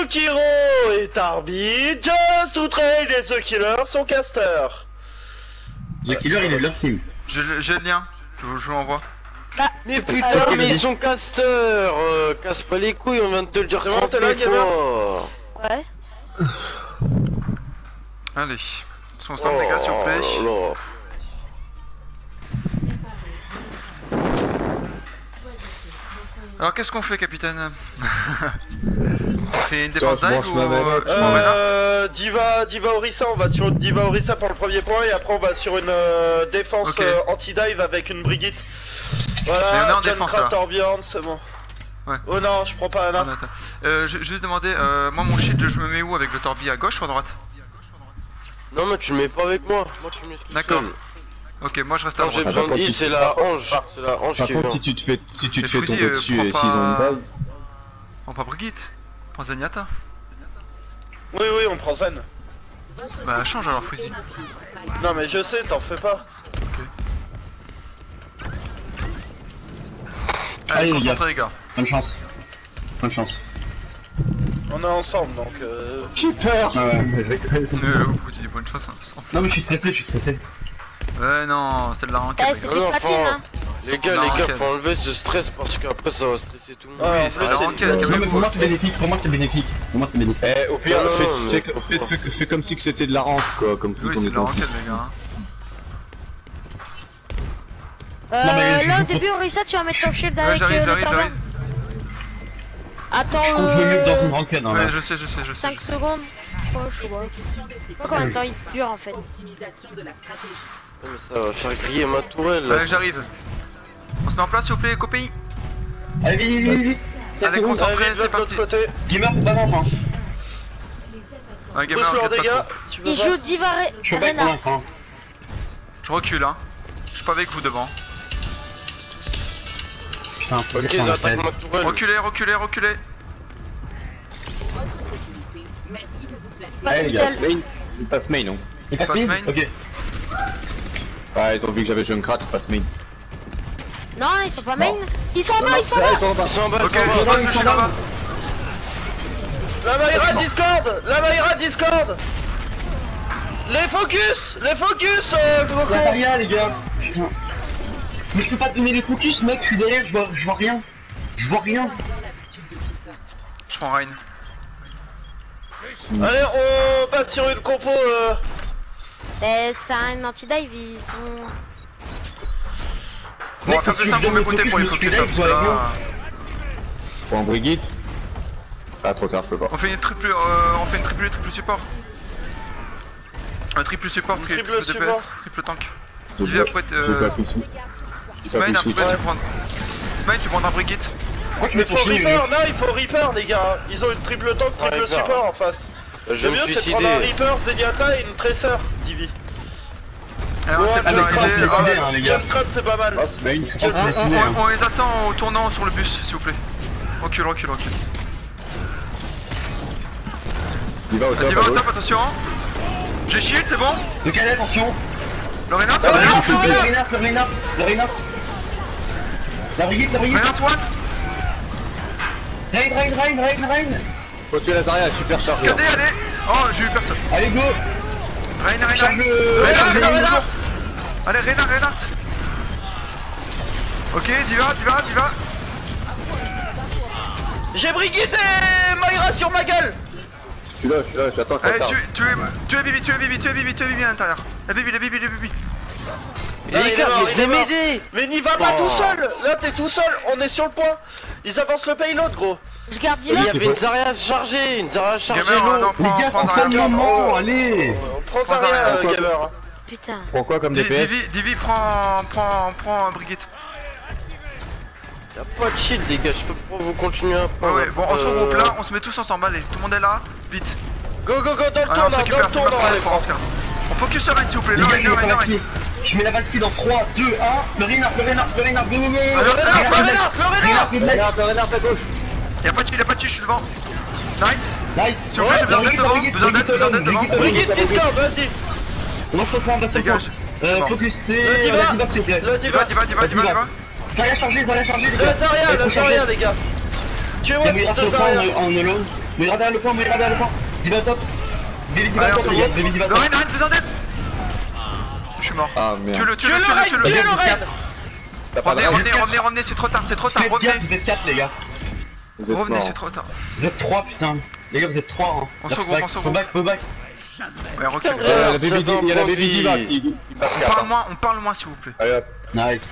Kiro est arbitre, Just Outrage et The Killer sont casters. The Killer il est de leur team. J'ai le lien, je vous l'envoie. Mais putain, mais ils sont casters. Casse pas les couilles, on vient de te le dire 30 fois. Ouais. Allez, sont ensemble les gars s'il vous plaît. Alors qu'est-ce qu'on fait capitaine? On fait une défense dive ou Diva Orisa, on va sur une Diva Orisa pour le premier point et après on va sur une défense anti-dive avec une Brigitte. Voilà, John Krat Torbjorn, c'est bon. Ouais. Oh non, je prends pas un arme. Je juste demander, moi mon shield je me mets où avec le Torbi à gauche ou à droite? Non mais tu le mets pas avec moi, tu le mets tout d'accord. seul. Ok, moi je reste à droite. J'ai besoin de heal, c'est la Ange. C'est la Ange Par qui contre, vient. si tu te fais tomber dessus et s'ils ont une balle. On prend Brigitte. On prend Zenyatta. Oui, on prend Zen. Bah change alors Freezy. Non mais je sais, t'en fais pas. Ok. Allez, concentrez les gars. Bonne chance. Bonne chance. On est ensemble donc J'ai peur. Ah ouais, vous dites bonne chance ensemble. non mais je suis stressé. Ouais non, c'est de la rancade. Eh, c'est des platines hein. Les gars, faut enlever ce stress parce qu'après ça va stresser tout le monde. Oui, c'est de la rancade. Non mais pour moi c'est bénéfique, pour moi c'est bénéfique. Eh, au pire, fais comme si que c'était de la rampe quoi, comme tout oui, on c'est est de la en rancade fils. les gars. Là au début Orisa tu vas mettre ton shield avec j'arrive. le Torbjorn. Attends, Je compte jouer mieux que dans une ranked hein, ouais, là. je sais. 5 secondes. Je sais pas combien de temps il dure en fait. Mais ça va faire griller ma tourelle là. Ouais, j'arrive. On se met en place s'il vous plaît, copains. Allez vite. Allez, concentré, c'est parti. Gamer faut pas d'enfant. Ouais, gamer, regarde pas trop. Il joue Diva Je suis pas avec l'enfant. Je recule hein. Je suis pas avec vous devant. Putain, Ok, j'attaque ma tourelle. Reculez. Allez les gars, il passe main non? Il passe main? Ok. Ouais, ils ont vu que j'avais John Krat, il passe main. Non, ils sont pas main. Ils sont en bas. Ok, je suis là-bas. La Mayra Discord. Les focus Zarya les gars. Putain. Mais je peux pas te donner les focus mec, je suis derrière, je vois rien. Je prends Rein. Allez, on passe sur une compo C'est un anti-dive, ils sont... Bon, on va faire plus simple pour m'écouter pour les focus hein, parce que là... Pour un Brigitte. Ah trop tard, je peux pas. On fait une triple support. Un triple support, triple DPS, triple tank. Divi après J'ai pas pu ici. Smite après tu prends un Brigitte. Il faut Reaper, non il faut Reaper les gars. Ils ont une triple tank, triple support en face. Le mieux c'est de prendre un Reaper, Zenyatta et une Tracer, Divi. Alors c'est les gars. John Krat c'est pas mal. On les attend au tournant sur le bus s'il vous plaît. Recule. Il va au top, attention. J'ai shield, c'est bon. Le cadet, attention. Le Reinhardt. La Brigitte. Reinhardt one. Rein. Faut tuer la Zarya, super chargée. Allez. Oh, j'ai eu personne. Allez, go. Reinhardt. Allez, Reinhardt. Ok, Diva. J'ai Brigitte et Mayra sur ma gueule. Je suis là, j'attends. Allez, tu es Bibi à l'intérieur. La Bibi. Il est m'aider. Mais n'y va pas tout seul. Là t'es tout seul, on est sur le point. Ils avancent le payload gros. Je garde Il Diva. y avait une Zarya chargée, Gamer, non, prends Zarya. Allez. Prends Zarya, gamer. Putain. Pourquoi comme DPS? Divi, prends Brigitte. Y'a pas de shield les gars, je peux pas vous continuer à prendre. Ouais, bon, on se regroupe là, on se met tous ensemble, allez, tout le monde est là, vite. Go, dans le Allez, on se récupère, c'est pas dans ce cas. On focus sur Rein s'il vous plaît, le Rein. Je mets la Valkyrie dans 3, 2, 1, le Reinhardt, go. Le Reinhardt à gauche. Y'a pas de shield, je suis devant. Nice. S'il vous plaît, j'ai besoin d'aide devant. Brigitte, Discord, vas-y. On va se reprendre, Dégage. Focus, c'est la Diva s'il vous plaît. Diva. Zarya chargé les gars. La Zarya les gars. Tuez-moi Caméra cette sur le Zarya. point en alone. Moira derrière le point, Moira derrière le point. Diva top. Diva top, les gars, Diva top. Lorraine, fais en tête. Je suis mort. Ah merde. Tue-le. Revenez, c'est trop tard, revenez. Vous êtes 4 les gars. Revenez, c'est trop tard. Vous êtes 3 putain. Les gars, vous êtes 3 hein. On se regroupe. Faut back. Ouais, recule. Il y a la baby Diva qui On parle moins s'il vous plaît. Allez hop. Nice.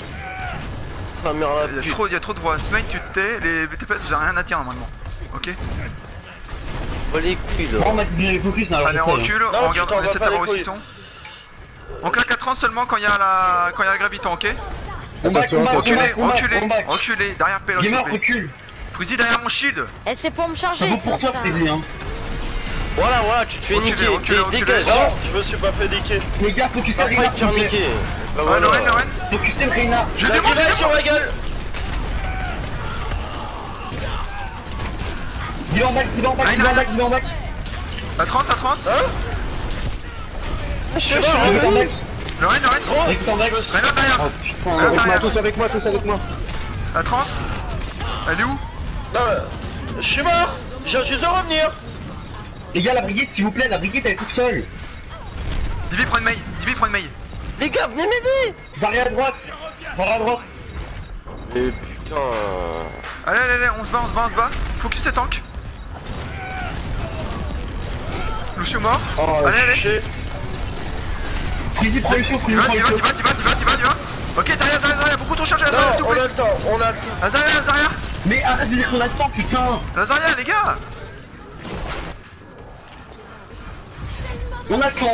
Il y a trop de voix. Smain, tu te tais, les TPS, vous avez rien à dire normalement. Ok. Pas les couilles là. On m'a dit les focus. Allez, on recule, on regarde, on essaie de savoir où ils sont. On claque à 30 seulement quand il y a le graviton, ok? Reculez, derrière Pélo, s'il vous plaît. Recule. Frizy derrière mon shield. Eh, c'est pour me charger, c'est pour toi, Frizy, hein. Voilà, tu te fais niquer, dégage. Non, je me suis pas fait niquer. Les gars, focusez Reina, te faire niquer. Ouais, Lorraine. Focusez Reina. Je l'ai mangé sur la gueule. Diva en back. À 30. Hein? Je suis en back. Lorraine. Reina derrière. Oh putain, tous avec moi. À 30. Elle est où? Non, je suis mort. J'ai juste de revenir. Les gars, la brigade, s'il vous plaît, elle est toute seule. Divi prend une maille. Les gars, venez m'aider. Zarya à droite. Mais putain. Allez, on se bat. Focus et tank. Lucio mort. Allez. Frizy, prends Lucio. Diva. Ok, Zarya, beaucoup trop chargé, Zarya, s'il vous plaît. On a le temps. Zarya. Mais arrête de dire qu'on a le temps, putain. Zarya, les gars. On attend.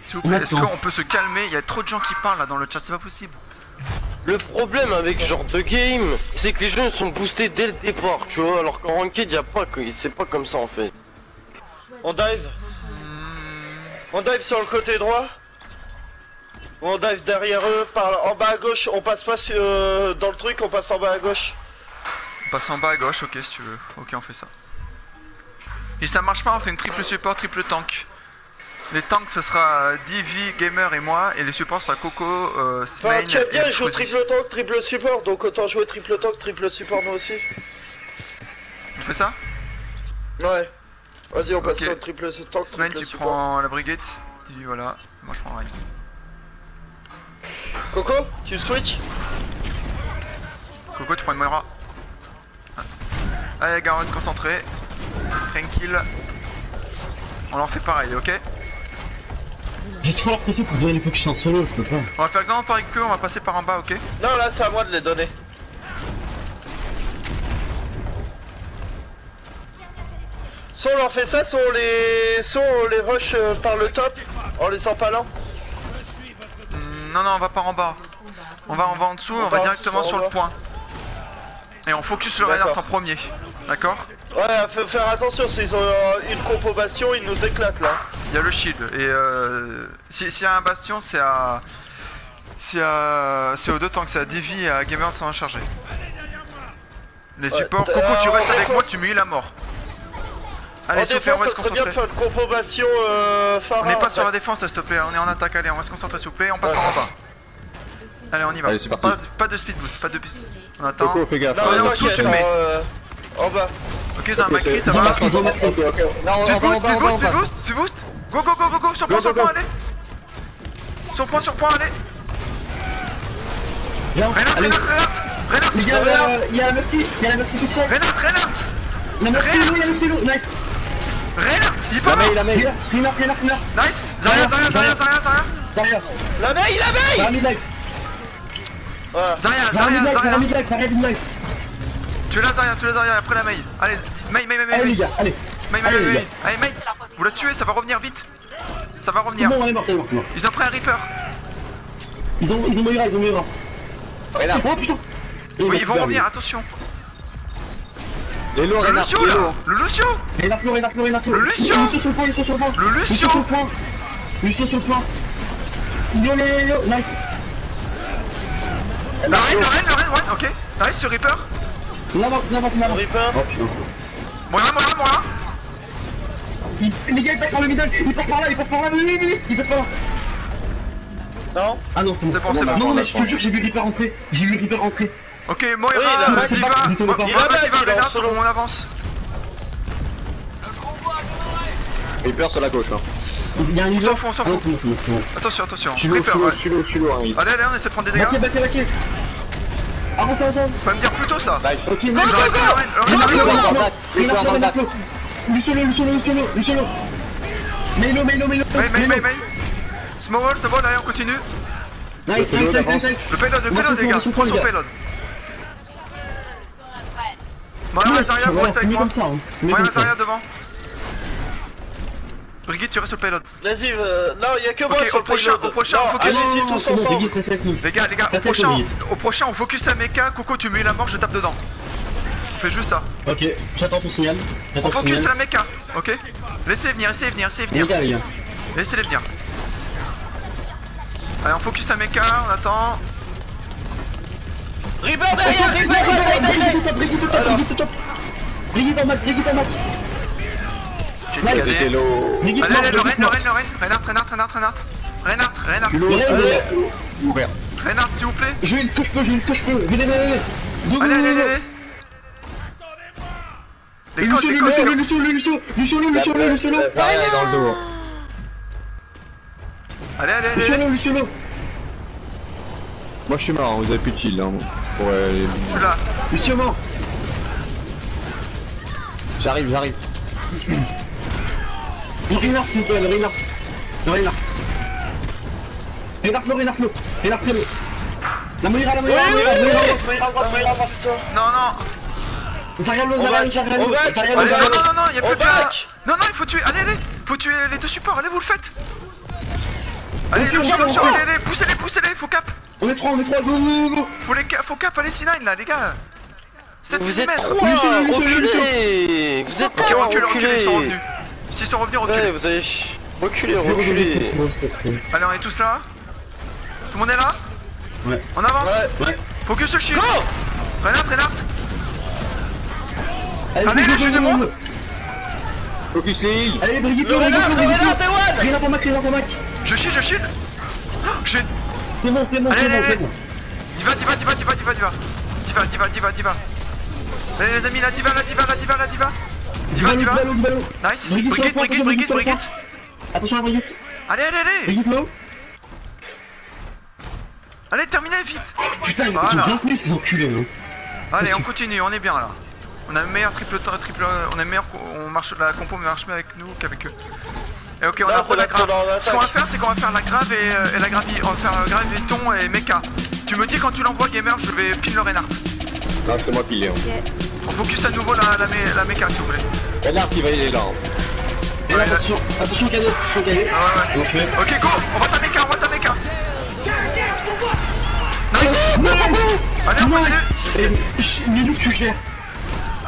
S'il vous plaît, est-ce qu'on peut se calmer? Il y a trop de gens qui parlent là dans le chat, c'est pas possible. Le problème avec ce genre de game, c'est que les gens sont boostés dès le départ, tu vois, alors qu'en ranked, c'est pas comme ça en fait. On dive. On dive sur le côté droit. On dive derrière eux, en bas à gauche. On passe pas dans le truc, on passe en bas à gauche. On passe en bas à gauche, ok si tu veux. Ok, on fait ça. Et ça marche pas, on fait une triple support, triple tank. Les tanks ce sera Divi, Gamer et moi, et les supports sera Coco, Smain tu as bien joué triple tank, triple support, donc autant jouer triple tank, triple support nous aussi. On fait ça? Ouais. Vas-y, on passe sur le triple tank, Smain, tu prends la brigade. Divi, voilà. Moi je prends Rain. Coco, tu switch? Coco, tu prends une Moira. Allez les gars, on va se concentrer. Tranquille. On leur fait pareil, ok? J'ai toujours l'impression qu'on doit les focus en solo, je peux pas. On va faire exactement pareil que on va passer par en bas, ok? Non, là c'est à moi de les donner. Soit on leur fait ça, soit on les rush par le top en les empalant. Non, on va pas en bas. On va en dessous, on va directement sur le point. Et on focus le Reinhardt en premier, d'accord? Ouais, faut faire attention, s'ils ont une composition, ils nous éclatent là. Il y a le shield, et s'il y a un bastion, c'est aux deux tanks, c'est à Divi et à Gamer de s'en charger. Les supports, Coco tu restes avec moi, tu muilles la mort. Allez s'il vous plaît, on va se concentrer. On n'est pas sur la défense s'il te plaît, on est en attaque, allez on va se concentrer s'il vous plaît, on passe par en bas. Allez on y va, pas de speed boost, pas de piste. On attend. Coco, fais gaffe. Non, tu le mets. En bas. Ok, c'est un Macri, ça va. Speed boost. Go, sur point, allez. Sur point, allez. Reinhardt. Il y a la Mercy toute seule. Reinhardt. La Mercy, nice. Reinhardt, il est pas mort. Reinhardt. Nice. Zarya. La veille. Zarya. Mid-life. Tu l'as Zarya, après la Mei. Allez, Mei. Allez les gars, allez. Allez Mei. Vous la tuez, ça va revenir vite. Ça va revenir. Bon, on est mort. Ils ont pris un Reaper. Ils ont Moira. Oh putain. Oui, ils vont revenir, attention. Le Lucio là. Le Lucio. Le Lucio sur le point. Yo, nice. La reine, ouais, ok. Nice sur Reaper. On avance. Reaper. Oh putain. Moira. Les gars, ils passent par le middle. Il passe par là. Il passe par là. Non. Ah non, c'est bon. C'est bon. Non, mais je te jure, j'ai vu Reaper rentrer. Ok, Moira, Diva, Renard, on avance. Reaper sur la gauche. Hein. On s'en fout, on s'en fout. Attention, attention. Je suis loin. Allez, allez, on essaie de prendre des dégâts. Avance. Faut me dire plus tôt ça. Nice. Ok, Luciano. Melo. May. Small wall, allez, on continue. Nice. Le payload, les gars. Prends son payload. Moira, Zarya, vous restez avec moi. Moira, Zarya devant. Brigitte, tu restes sur le payload. Vas-y, non, y'a que moi sur le payload. Au prochain, on focus. Allez-y tous ensemble. Les gars, au prochain, on focus la mecha. Coco, tu mets la mort, je tape dedans. On fait juste ça. Ok, j'attends ton signal. On focus la mecha, ok. Laissez-les venir. Laissez-les venir. Allez, on focus la mecha, on attend. Reaper derrière, Brigitte en mat. J'ai dégagé. Allez, Lorraine. Renard. Ouvert. Renard, s'il vous plaît. Je vais ce que je peux. Venez. Allez. Décolle. Luciano. Ça est dans le dos. Allez. Luciano. Moi je suis mort, vous avez plus de shield. Hein. Ouais, Je suis là. Luciano. J'arrive. Renard, s'il vous plaît, Renard. Renard très loin. La Moira. Non. Zarya, Non, y'a plus de gars. Non, il faut tuer. Allez. Faut tuer les deux supports. Allez, vous le faites. Allez, allez, poussez-les, faut cap. On est 3, go. Faut cap, allez, C9 là, les gars. Vous êtes 3, reculez. Vous êtes Ok, reculez, ils sont revenus. S'ils sont revenus, reculez. Ouais, vous avez reculé. Allez, on est tous là. Tout le monde est là. Ouais. On avance. Ouais. Focus le shield. Renard. Allez, j'ai du monde. Focus League. Allez, Brigitte, Renard en mac. Je shield. J'ai... C'est bon. Allez. Diva. Allez, les amis, la diva. Nice. Brigitte. Attention à Brigitte. Allez. Brigitte low. Allez, terminez vite. Putain, ils sont bien tenus ces enculés. Allez, on continue, on est bien là. On a le meilleur on a le meilleur, la compo marche mieux avec nous qu'avec eux. Et ok, on a la grave. Ce qu'on va faire, c'est qu'on va faire la grave et la gravi. On va faire graviton et mecha. Tu me dis quand tu l'envoies, gamer, je vais pin le Renard. Non, c'est moi qui l'ai. On focus à nouveau la mecha, s'il vous plaît. Renard qui va y aller là. Attention, cadet. Ouais. Ok, go, on va ta mecha. Nice. Allez, on continue. Mais nous, tu gères.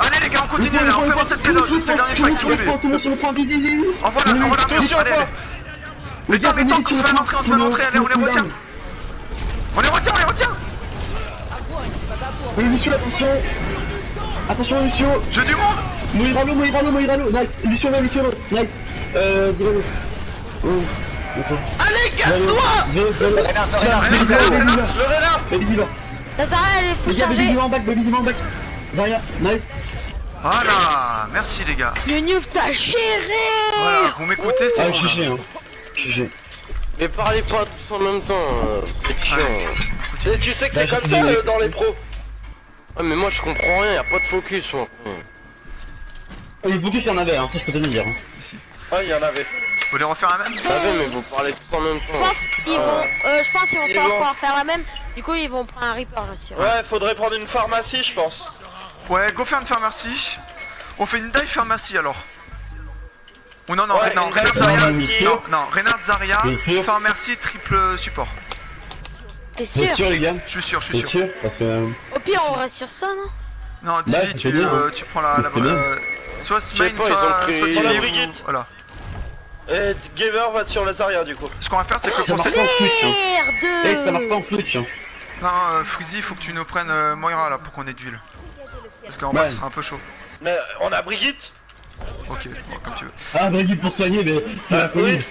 Allez les gars, on continue là, on fait avancer le payload, c'est le dernier fight s'il vous plaît. Envoie la mur, allez. Les temps, on se fait l'entrée, allez, on les retient. Lucio, attention Lucio. J'ai du monde. Moiralo, nice. Lucio, nice. Dis-le. Allez, casse-toi. Le Renard. La Zarya, elle est full chargée. Baby en back. Zarya, nice. Voilà, merci les gars. Youniouf, t'as géré. Voilà, vous m'écoutez, c'est bon. GG. Mais parlez pas tous en même temps, c'est chiant. Et tu sais que c'est comme ça dans les pros. Ouais, mais moi je comprends rien, y'a pas de focus moi. Les focus, il y en avait, ça je peux te le dire. Ouais, il y en avait. Vous voulez refaire la même? Mais vous parlez tous en même temps. Je pense qu'ils vont savoir pouvoir faire la même. Du coup, ils vont prendre un Reaper, je suis. Ouais, faudrait prendre une pharmacie, je pense. Ouais, go faire une pharmacie. On fait une dive pharmacie alors. Ou non, Renard Zarya, pharmacie triple support. T'es sûr? Les gars? Je suis sûr. Parce que... Au pire, on reste sur ça, non? Non, Divi, tu prends la soit main, soit Divi, voilà. Et Gamer va sur la Zarya du coup. Ce qu'on va faire, c'est que ça marche pas en flutch. Ça marche pas en flutch. Non, Freezy, faut que tu nous prennes Moira là pour qu'on ait d'huile. Parce qu'en bas, ce sera un peu chaud. Mais on a Brigitte. Ok, bon, comme tu veux. Ah, Brigitte pour soigner, mais c'est la oui.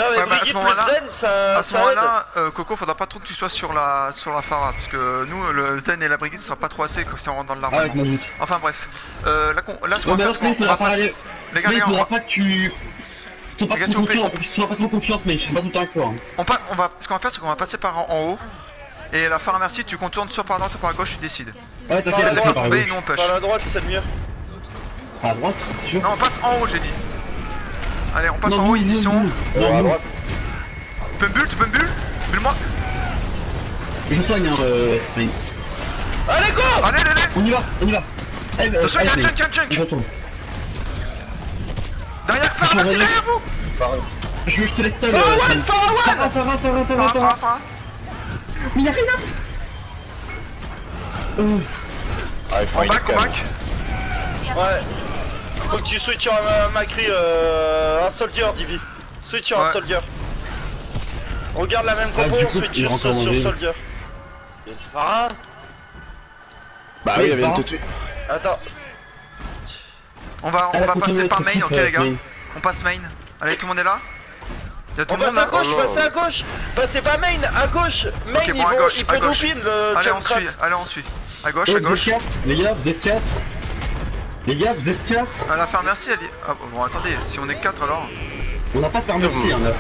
Non mais Brigitte plus Zen ça. À ce moment-là, Coco, faudra pas trop que tu sois sur la Pharah, parce que nous, le Zen et la Brigitte sera pas trop assez si on rentre dans le larme. Enfin bref, là ce qu'on va faire, c'est qu'on va passer. Les gars, faudra pas que tu. Sois pas trop confiance, mais je suis pas tout le temps avec toi. Ce qu'on va faire, c'est qu'on va passer par en haut. Et la Pharah merci, tu contournes soit par droite ou par gauche, tu décides. Ouais, t'inquiète, laisse tomber et nous on push. Par la droite, c'est le mieux. À droite, c'est sûr. Non, on passe en haut, j'ai dit. Allez, on passe en haut, ils y sont. À droite. Tu peux me bulle, bulle-moi. Je soigne Smain. Allez go. Allez. On y va. Attention, il y a un junk. Derrière, Pharah merci, derrière vous. Je te laisse seul. Pharah. Mais y'a rien. Ah, il faut On back. Ouais. Faut que tu switches sur Macri, un soldier, Divi. Switch sur un soldier. On garde la même compo, on switch sur soldier. Y'a une Pharah. Bah oui, il y avait une tout de suite. Attends. On va passer par main, ok les gars. On passe main. Allez, tout le monde est là. Y'a tout On le monde passe à là. gauche, passez à gauche. Passez pas main, à gauche. Main, Ok, bon, à gauche, il peut nous pin le Allez, on suit. À gauche. Les gars, vous êtes 4. À la Pharah merci, elle est. Ah bon, attendez, si on est 4 alors. On n'a pas de faire merci, hein, là.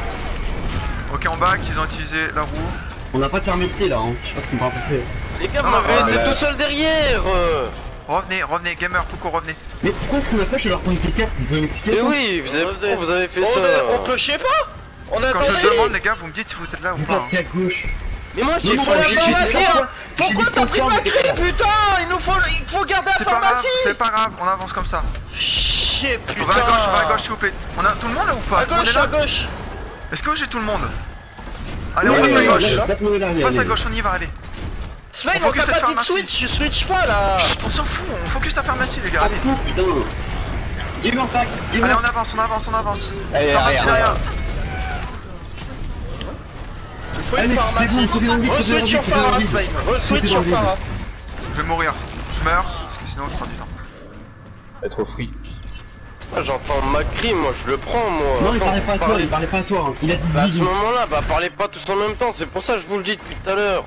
Ok, en back, ils ont utilisé la roue. On n'a pas de faire merci, là, hein. Je sais pas ce qu'on va faire. Les gars, vous m'avez laissé tout seul derrière. Revenez, gamer, Coco, revenez. Mais pourquoi est-ce qu'on a fait chez leur point de 4? Vous pouvez m'expliquer? Mais oui, vous avez fait ça. On peut, je sais pas. On a Quand je demande, les gars, vous me dites si vous êtes là ou Vous pas. passez à gauche. Mais moi j'ai Pourquoi t'as pris Macri, putain? Il faut garder la pharmacie. C'est pas grave, on avance comme ça. Chier, putain. On va à gauche, s'il vous plaît. On a tout le monde là ou pas? À gauche. Est-ce que j'ai tout le monde? Allez, on passe à gauche. Passe à gauche, on y va, allez. Sven, on t'a pas dit de switch, tu switch pas là. On s'en fout, on focus la pharmacie, les gars. Allez, Allez, on avance. Allez, Pharmacie derrière. Il faut une pharmacie. Re-switch sur Pharah, Sven. Re-switch sur Pharah. Je vais mourir. Je meurs, parce que sinon je prends du temps. Être free. J'entends Macri, moi je le prends moi. Non, il parlait pas à toi, hein. Il a dit à ce moment-là, parlez pas tous en même temps, c'est pour ça que je vous le dis depuis tout à l'heure.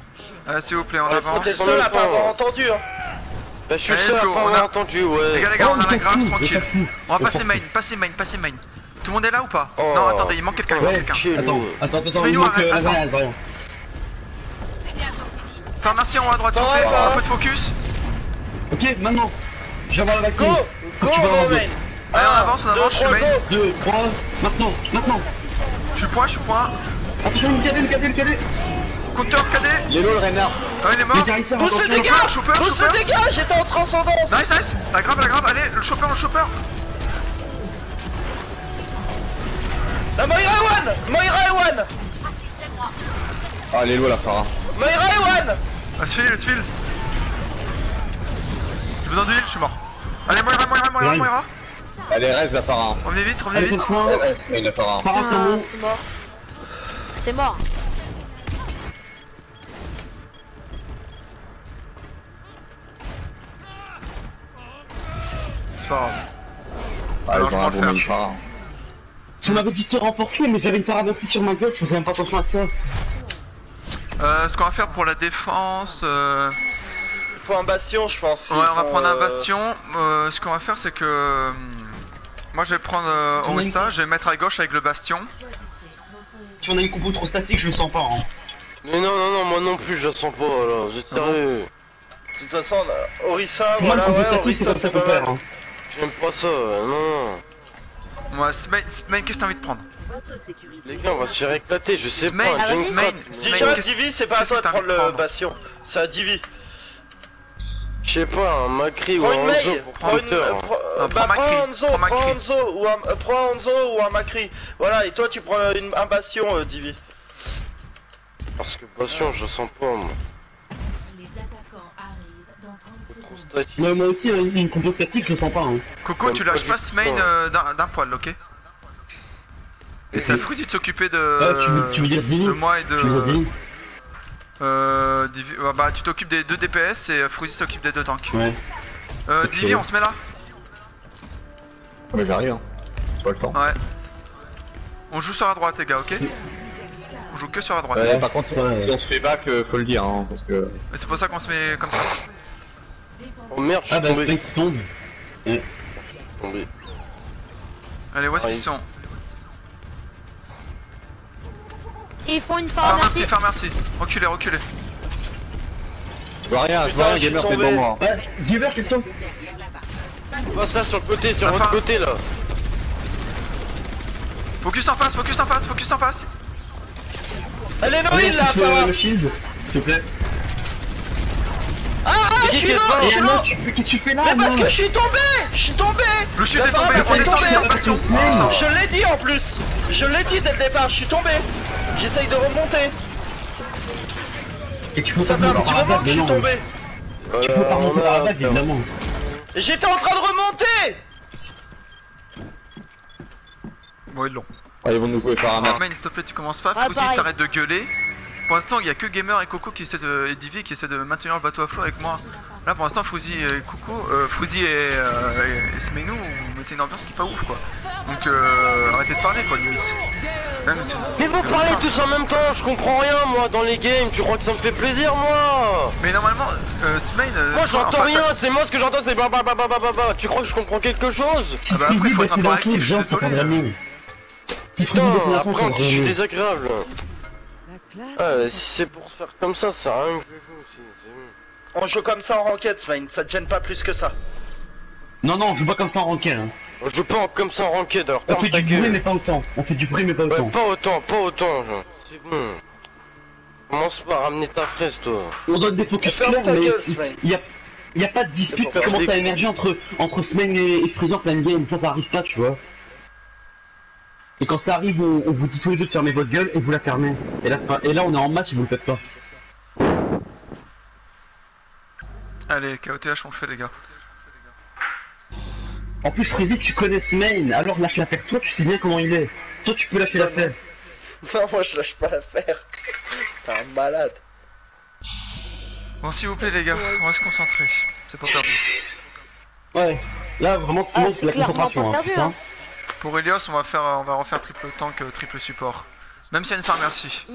S'il vous plaît, on avance. T'es seul à pas avoir entendu, hein. Bah je suis seul à pas avoir entendu, ouais. Les gars, on a la grave, tranquille. On va passer main. Tout le monde est là ou pas? Non, attendez, il manque quelqu'un, Attends, il manque quelqu'un. Attends. Pharmacie en haut à droite, s'il vous plaît, un peu de focus. Ok, maintenant. Je vais avoir la vaccine. Go, main. Allez, on avance, je suis main. 2, 3, maintenant. Je suis point. Attention, le cadet. Compteur cadet. Il est low le renard. Ah, il est mort. Pousse le dégât, j'étais en transcendance. Nice. La grave, allez, le chopper. La Moira Ewan. Ah, elle est low la Pharah. Moira Ewan. Ah, le tuile. J'ai besoin d'huile, je suis mort. Allez, Moira. Allez, reste la Pharah. Revenez vite. Reste la Pharah. C'est mort. C'est pas grave. Alors, je m'en le faire. Tu m'avais dit de se renforcer, mais j'avais une Pharah aussi sur ma gueule, je faisais même pas attention à ça. Ce qu'on va faire pour la défense... Il faut un bastion, je pense. Ouais, on va prendre un bastion. Ce qu'on va faire, c'est que... Moi, je vais prendre Orisa, je vais mettre à gauche avec le bastion. Si on a une compo trop statique, je le sens pas. Hein. Mais non, moi non plus, je le sens pas, là. Vous êtes sérieux? De toute façon, Orisa, voilà, Orisa, c'est pas mal. Hein. J'aime pas ça, non. Moi, Smain, qu'est-ce que t'as envie de prendre? Les gars, on va se faire éclater, je sais pas. Déjà, Divi, c'est pas à toi de prendre le bastion, c'est à Divi. Je sais pas, un Macri ou un Hanzo pour prends Hanzo ou un Macri. Voilà, et toi tu prends un bastion, Divi. Parce que bastion, je le sens pas, moi. Ouais, moi aussi, une compo statique, je le sens pas. Hein. Coco, tu lâches pas Smain d'un poil, ok? Et c'est à Fruity de s'occuper de... tu veux dire Divi? De moi et de... Tu veux dire Divi? Bah tu t'occupes des 2 DPS et Fruity s'occupe des 2 tanks. Ouais. Divi, on se met là? Mais j'arrive, hein. J'ai pas le temps. Ouais. On joue sur la droite les gars, ok? On joue que sur la droite. Ouais, par contre, si on se fait back, faut le dire, hein, parce que... Et c'est pour ça qu'on se met comme ça. Oh merde, je suis bah tombé. Spike tombe. Tombé. Allez, où est-ce qu'ils sont? Ils font une Ah pharmacie. merci. Reculez, reculez. Je vois rien, Gamer, t'es devant moi. Ouais, Gamer, question. Passe là sur le côté, sur votre côté là. Focus en face, focus en face, focus en face. Elle est Noël là, Farah. Le shield, s'il te plaît. Ah, je suis là, je suis là. Qu'est-ce que tu fais là? Mais parce que je suis tombé. Le shield est tombé, on descend, descend. Je l'ai dit en plus. Je l'ai dit dès le départ, je suis tombé. J'essaye de remonter. Et tu peux Ça pas fait un petit moment que je suis tombé. Tu peux pas remonter dans la vague, évidemment. J'étais en train de remonter. Bon, ils l'ont. Ah, ils vont nous jouer par un match. Main, s'il te plaît, tu commences pas. Ah, Faut aussi que t'arrêtes de gueuler. Pour l'instant, il y a que Gamer et Coco qui essaient de, et Divi qui essaient de maintenir le bateau à flot avec moi. Là, pour l'instant, Fouzi et Coco, Fouzi et Smenu, vous mettez une ambiance qui est pas ouf quoi. Donc, arrêtez de parler quoi, limite. Même si... Mais vous parlez tous en même temps, je comprends rien moi dans les games, tu crois que ça me fait plaisir moi? Mais normalement, Smain. Moi j'entends rien, c'est moi ce que j'entends c'est bah. Tu crois que je comprends quelque chose? Ah bah après, il faut être un peu actif, je suis désolé. Putain, après je suis désagréable. Ah, si c'est pour se faire comme ça sert à rien que je joue aussi, c'est bon. On joue comme ça en ranked, Svain, ça te gêne pas plus que ça. Non, on joue pas comme ça en ranked. Hein. On joue pas comme ça en ranked alors On fait ta du gueule. bruit mais pas autant. On fait du bruit mais pas autant. Pas autant, genre. C'est bon. Commence pas à ramener ta fraise toi. On donne des focus Ferme clairs, ta mais gueule, Svain. y a pas de dispute qui C'est commence pour à émerger entre Smain et Freezer plein game. Ça arrive pas, tu vois. Et quand ça arrive, on vous dit tous les deux de fermer votre gueule et vous la fermez. Et là on est en match et vous le faites pas. Allez, KOTH, on le fait les gars. En plus, Freezy, tu connais Smain, alors lâche l'affaire. Toi, tu sais bien comment il est. Toi, tu peux lâcher l'affaire. Non, moi je lâche pas l'affaire. T'es un malade. Bon, s'il vous plaît les gars, on va se concentrer. C'est pas perdu. Ouais, là vraiment ce qui manque c'est la concentration. Perdu, Hein. Pour Elios, on va refaire triple tank, triple support. Même s'il y a une pharmacie.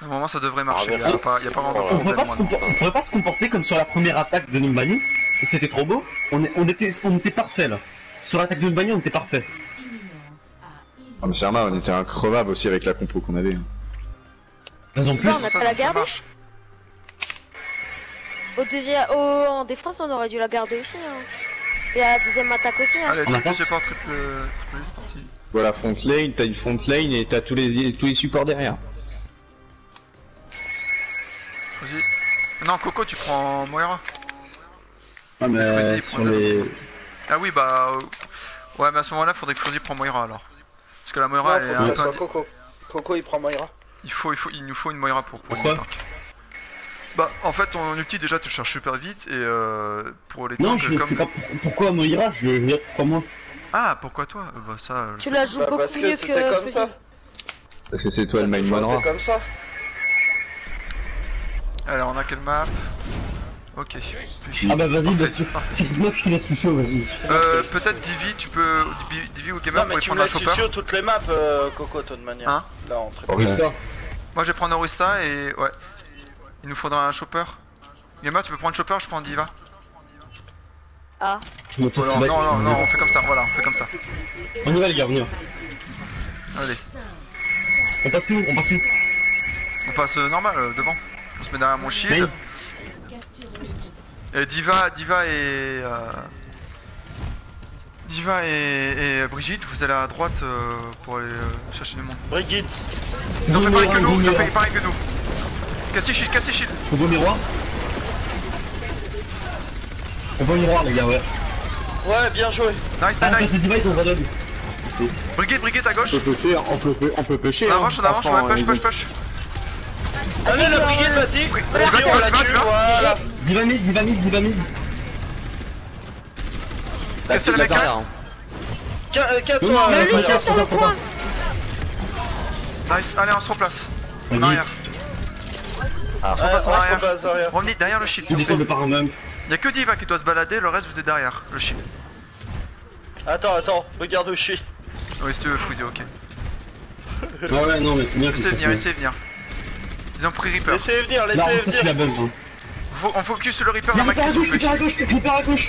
Normalement ça devrait marcher, merci. y a pas vraiment de On problème. pourrait pas se comporter comme sur la première attaque de Numbani. Et c'était trop beau. On était parfait là. Sur l'attaque de Numbani, on était parfait. Ah mais Sherma, on était increvable aussi avec la compo qu'on avait. Raison plus. Non, on a pas la garder. marche. En défense, on aurait dû la garder aussi. Hein. Et à la deuxième attaque aussi. Hein. Allez, On triple attaque. support, triple c'est parti. Voilà, front lane, t'as une front lane et t'as tous les supports derrière. Vas-y. Non, Coco, tu prends Moira. Ah mais Freezy, sur prends les... Ah oui, bah. Ouais, mais à ce moment-là, faudrait que Freezy prenne Moira alors. Parce que la Moira, elle est Non, faut un que ça peu. soit Coco. Coco il prend Moira. Il nous faut une Moira pour Pourquoi les tanks. Bah, en fait, ton ulti déjà te charge super vite et pour les Non, tanks je comme. sais pas pourquoi Moira, je veux dire pourquoi moi. Ah, pourquoi toi? Bah, ça. Tu la joues beaucoup Parce que mieux c'était comme que ça. Parce que c'est toi le main C'était manera. comme ça. Allez, on a quelle map? Ok. Ah bah vas-y, Parfait, bah sur parfait. cette map je te laisse tout chaud, vas-y. Peut-être Divi, tu peux. Divi ou Gamer Non mais pour y tu me prendre un laisses chopper. sur toutes les maps, Coco, de toute manière. Hein? Là, on triple. Orisa. Moi je vais prendre Orisa et. Ouais. Il nous faudra un chopper. Gamer, tu peux prendre chopper, je prends Diva. Ah. Je me Non, non, on fait comme ça, voilà, on fait comme ça. On y va les gars, on y va. Allez. On passe où? On passe normal, devant. On se met derrière mon shield. Et Diva et Brigitte, vous allez à droite pour aller chercher du monde. Brigitte. Ils ont fait pareil que nous, ils ont miroir. fait pareil que nous. Cassez shield, cassez shield. On va au miroir. On va au miroir les gars, ouais. Ouais, bien joué. Nice, Ah, nice. c'est device, on va donner. Brigitte à gauche. On peut pêcher. On avance, ouais, push. Allez, la Brigitte, vas-y. Vas-y, on la tue, voilà. Diva mid. Cassez le mec là. Casse-toi. Mais lui, c'est sur le point. Nice, allez, on se replace. En Vas-y. arrière. On se replace en On se arrière. repasse arrière. Revenez derrière le shield, s'il Il vous plaît. défend de par en même. Y'a que Diva qui doit se balader, le reste vous êtes derrière le shield. Attends, regarde où je suis. Oui, si tu veux, Fouzi, ok. Ouais, non, mais c'est bien. Laissez venir. Ils ont pris Reaper. Laissez venir, laissez venir. On focus sur le Reaper à Macri, s'il vous plaît. Reaper à gauche.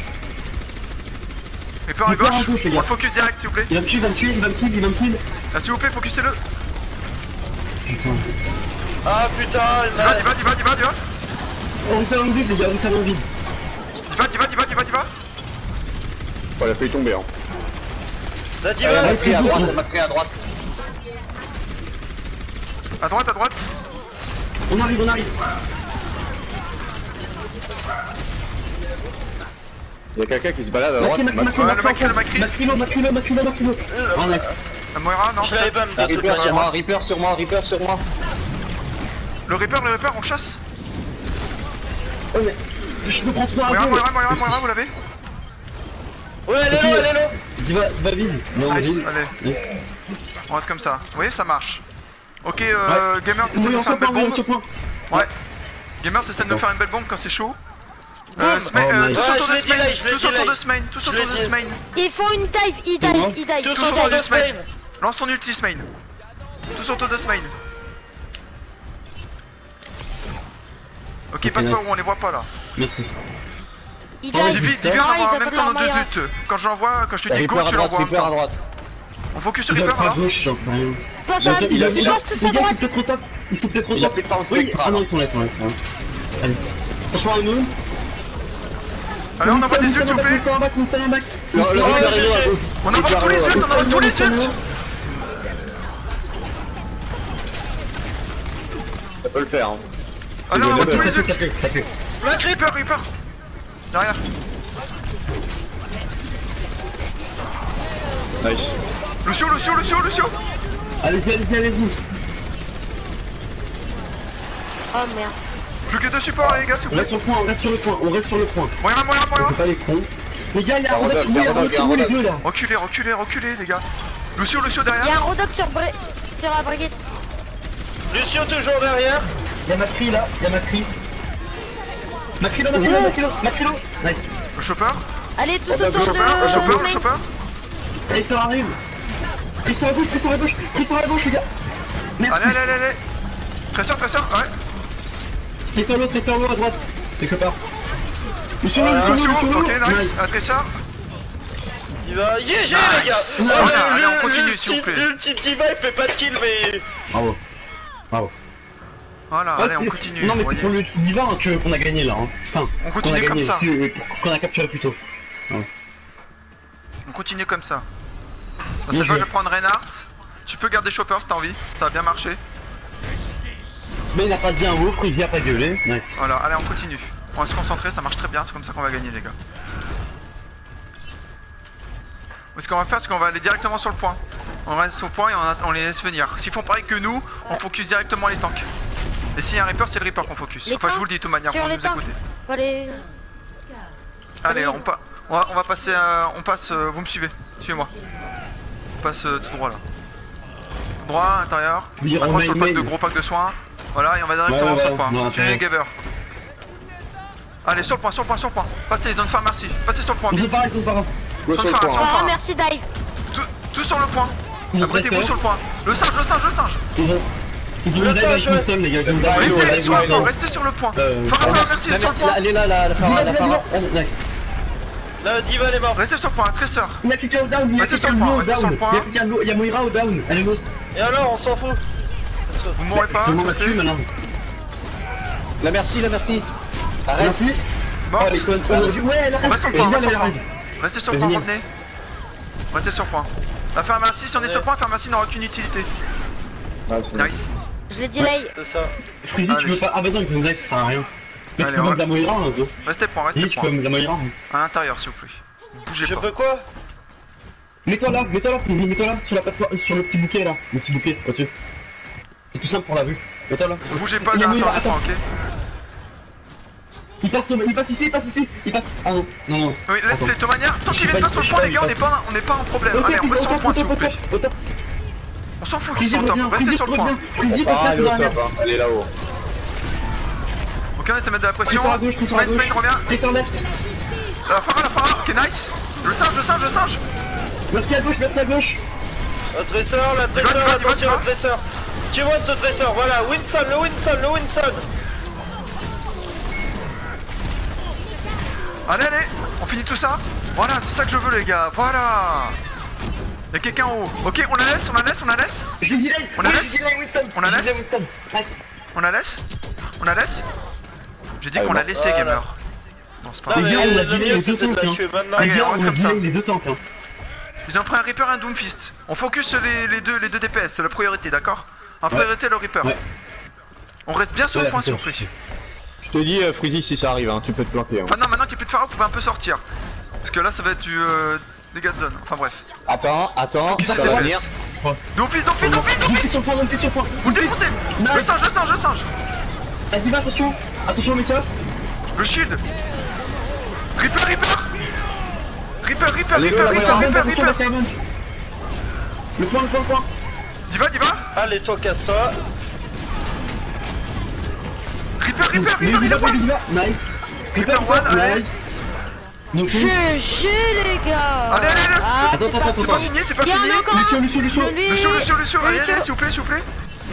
Reaper à gauche. On le focus direct, s'il vous plaît. Il va me kill. Là, s'il vous plaît, focussez-le. Putain. Ah putain, il va. On fait un vide, les gars, on fait un vide. Il va. Oh, il a failli tomber, hein. La diva, à droite. À droite. On arrive. Il y a quelqu'un qui se balade à droite. Le Macri. Macrilo. La Moira, non. je l'avais pas Reaper sur moi. Le Reaper, on chasse. Oh mais, je me prends tout dans la gueule. Moira, vous l'avez? Ouais, elle est là. Diva vide. Non, vide. Allez. On reste comme ça. Vous voyez, ça marche. Ok, Gamer, t'essaies de nous faire une belle bombe. Ouais. Gamer, t'essaies de nous faire une belle bombe quand c'est chaud. Tous autour de Smain. Ils font une dive, ils dive. Tous autour de Smain. Lance ton ulti, Smain. Tous autour de Smain. Ok, passe par où on les voit pas là. Merci. Ils dive. Divi envoie en même temps nos deux ult. Quand je te dis go, tu l'envoies en même temps. On focus sur Reaper là. Ils passent tous à droite. Ils sont peut-être trop top. Il a plus de farm spectral. Ah non, ils sont là. Allez. Attention à nous. Allez, on envoie des ults, s'il vous plaît. On envoie tous les ults. Ça peut le faire, hein. Allez, on envoie tous les ults. Reaper. Derrière. Nice. Lucio. Allez-y. Oh merde. Plus que deux supports, les gars, s'il vous plaît. On reste sur le point. Moira. On pas les cons. Les gars, il y a un Rodox, les deux là. Reculez, les gars. Lucio derrière. Il y a un Rodox sur la Brigitte. Lucio toujours derrière. Il y a Macri là, Macrilo. Nice. Le chopper. Allez, tous autour de... Le chopper. Tracer arrive. Tracer à gauche, les gars. Merci. Allez. Tracer, ouais. Tracer à droite. Quelque part. Lucio, ok, nice. Tracer. Il va GG les gars. Allez, on continue, s'il vous plaît. Le petit diva, il fait pas de kill, mais... Bravo. Voilà, allez, on continue. Non mais c'est pour le petit diva qu'on a gagné là. Enfin, on continue comme ça. Qu'on a capturé plus tôt. On continue comme ça. Cette fois, je vais prendre Reinhardt. Tu peux garder Chopper si t'as envie, ça va bien marcher. Smain n'a pas dit un mot, Freezy a pas gueulé. Nice. Voilà, allez, on continue. On va se concentrer, ça marche très bien, c'est comme ça qu'on va gagner, les gars. Ce qu'on va faire, c'est qu'on va aller directement sur le point. On reste au point et on les laisse venir. S'ils font pareil que nous, on focus directement les tanks. Et s'il y a un Reaper, c'est le Reaper qu'on focus. Enfin, je vous le dis de toute manière, pour nous écouter. Allez, on va passer, on passe, vous me suivez, suivez-moi. On passe tout droit là. Tout droit, à l'intérieur, on va sur le pack de gros pack de soins. Voilà, et on va directement sur le point. Suivez Gaver. Allez, sur le point. Passez les zones pharmacie, passez sur le point, vite. Zone pharmacie, oh, merci Dive. Tout sur le point. Abritez-vous sur le point. Le singe. Ils ont une dive les gars. Restez sur le point. Farah, merci, sur le point. Elle est là, la Farah. La diva, elle est morte. Restez sur le point, Tracer. Il y a quelqu'un au down, Restez sur le point. Il y a Moira au down, elle est morte. Et alors, on s'en fout. Vous mourrez pas, s'il vous plaît. La merci. Arrête. Merci. Mort. Ouais, elle reste sur le point, Restez sur le point, revenez. Restez sur le point. La pharmacie, si on est sur le point, la pharmacie n'aura aucune utilité. Nice. Je l'ai delay. C'est ça. Freezy, tu veux pas. Ah bah non, ils ont une dive, ça sert à rien. Mais tu peux mettre de la Moira un peu. Restez point. Tu peux mettre de la Moira. À l'intérieur, s'il vous plaît. Bougez pas. Je peux quoi? Mets-toi là, Freezy, mets-toi là, sur la plateforme, sur le petit bouquet là. Le petit bouquet, au-dessus. C'est tout simple pour la vue. Mets-toi là. Bougez pas d'un temps, ok? Il passe ici. Ah non. Oui, laissez de manière. Tant qu'il est pas sur le point, les gars, on n'est pas en problème. Allez, on reste sur le point, s'il vous plaît. On s'en fout qu'ils sont top, restez sur le point. Elle est là-haut. Ok, on essaie de mettre de la pression. Smain, revient. La Farah, ok, nice. Le singe. Merci à gauche. Le dresseur, attention le dresseur. Tu vois ce dresseur, voilà, Winston, le Winston. Allez, on finit tout ça. Voilà, c'est ça que je veux les gars, voilà. Y'a quelqu'un en haut. Ok, on la laisse. Je l'ai dit là, On la laisse. J'ai dit qu'on la laissait, gamer. Non, c'est pas Non, vrai. mais on a le delay mieux les deux c'était de la tanks, tuer maintenant. Allez, on reste comme ça. les deux tanks. Ils ont pris un Reaper et un Doomfist. On focus sur les deux DPS, c'est la priorité, d'accord? En priorité, le Reaper. Ouais. On reste bien sur le point surpris. Je te dis, Freezy, si ça arrive, hein, tu peux te planter. Hein. Enfin, non, maintenant qu'il n'y a plus de phare, vous pouvez un peu sortir. Parce que là, ça va être du dégâts de zone. Enfin, bref. Attends, Focus ça sur va les venir. DPS. Doomfist. Domptez sur point. Vous le défoncez. Je singe. Vas-y, va, attention, Mika. Le shield. Reaper. Le point. Diva. Allez, toi casse-toi. Reaper. Nice. Reaper one, allez. GG les gars. Allez. Attends. C'est pas fini, c'est pas Il y en fini. a encore un. Lucio. Allez, s'il vous plaît.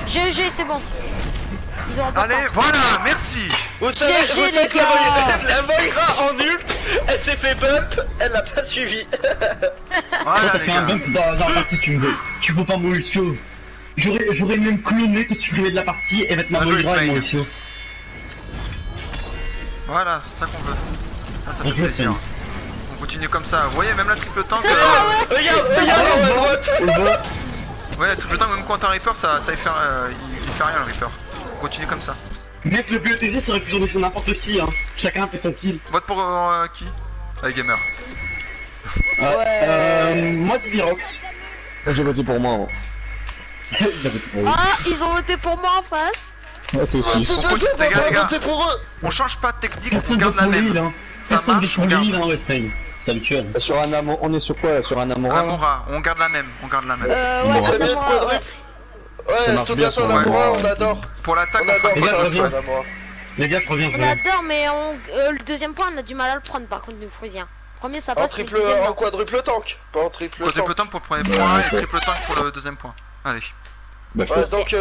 GG, c'est bon. Ils ont Allez, voilà, merci. Vous savez les que gars. la Moira en ult, elle s'est fait bump, elle l'a pas suivi. Voilà, T'as les fait un gars. bump dans la partie, tu veux pas Mauricio. J'aurais même cloné, te supprimer de la partie et mettre ma Bien joué, Moira et Smain. Mauricio. Voilà, c'est ça qu'on veut. Ça fait Bien joué, plaisir. Smain. On continue comme ça. Vous voyez, même la triple tank. Regarde en droite. Ouais, la triple tank, même quand un Reaper, ça il fait rien le Reaper. On continue comme ça. Mec, le BETG serait pu tomber sur n'importe qui, hein. Chacun fait son kill. Vote pour qui? Allez, gamer. Moi, Divirox. J'ai voté pour moi. Ah, ils ont voté pour moi en face. Ouais, toi aussi. On continue, les gars. Votez pour eux. On change pas de technique, on Personne garde la même. hein. Ça Personne marche, veut on pour garde. l'île, hein, Westfane. C'est habituel. Sur un Amora, on est sur quoi là? Sur un Amora? Amora, on garde la même. Ouais, Très bien, c'est moi. quadruple. Ça Ouais, marche tout bien bien sur sur la Amora. Moira, on adore. Pour l'attaque, On on fera adore Les gars, pas ça, de reviens. la Moira. Les gars, je reviens. On adore, mais le deuxième point, on a du mal à le prendre par contre, nous, Frusien. Premier, ça En passe. triple, mais le deuxième, en non. quadruple tank, pas en triple tank. Quadruple tank pour le premier point et triple tank pour le deuxième point. Allez. Bah, Ouais, donc switch.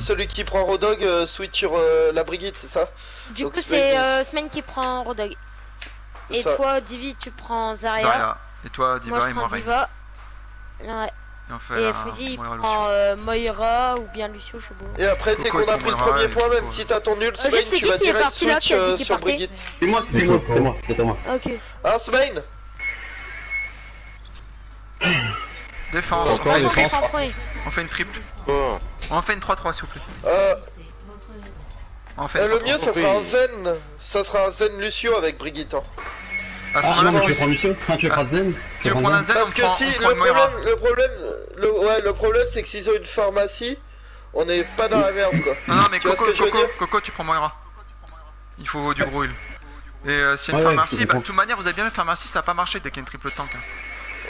celui qui prend Rodog switch sur la Brigitte, c'est ça? Du Donc, coup, Smain, c'est Smain qui prend Rodog. Et ça. toi, Divi, tu prends Zarya. Zarya. Et toi, Diva Moi, je et prends moi, Ray. Diva. Ouais. Et on fait Et la Fuzzy, il Moira prend Lucio. Moira ou bien Lucio, je sais pas. Et après, dès Coco, qu'on a il pris le prendra, premier il point, même faut- si t'as ton nul, Je Smain, sais tu qui vas est direct parti là, switch qui a dit qu'il sur partait. Brigitte. C'est moi. Ok. Hein, Smain? Défense. Encore On fait une défense. triple. Prends premier. On fait une triple. Oh. On fait une 3-3 s'il vous plaît. On fait une Le 3-3. mieux, ça sera un Zen. Ça sera un Zen Lucio avec Brigitte. Hein. À ce Ah, moment-là, non, faut- tu prends Lucio. Enfin, tu veux prendre Zen. si on prend un Zen, Parce on que prend si, on prend une Moira. le problème, c'est que s'ils ont une pharmacie, on n'est pas dans la merde, quoi. Non, mais Tu vois ce que je veux dire Coco, tu prends Moira. Il faut du gros heal. Et s'il y a Ouais, une ouais, pharmacie, je bah, de comprends. toute manière, vous avez bien vu, pharmacie, ça a pas marché dès qu'il y a une triple tank. Hein.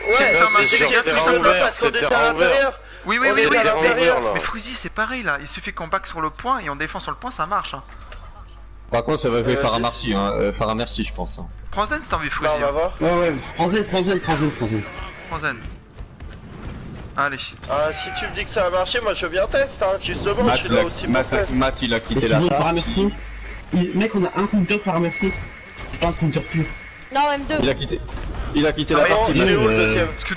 Ouais, C'est une pharmacie, c'est les gars, tout tout simplement simplement. parce qu'on c'est était à terrain l'intérieur. Oui, On est à l'intérieur, là. Mais Fruzy, c'est pareil là. Il suffit qu'on back sur le point et on défend sur le point, ça marche. Hein. Par contre, ça va jouer Farah Merci, hein. Farah Merci, je pense. Hein. Prends Zen si t'as envie, Bah, Fruzy. on va voir. Ouais, prends Zen. Prends Zen. Allez. Ah, si tu me dis que ça a marché, moi je viens test, hein. Justement, je suis là aussi pour test. Matt, il a Et quitté si la vous par partie. merci. Mec, on a un counter par merci. C'est pas un counter pur. Non, même deux. Il a quitté Ah, la mais partie. Il est Matt. où le deuxième? Ce que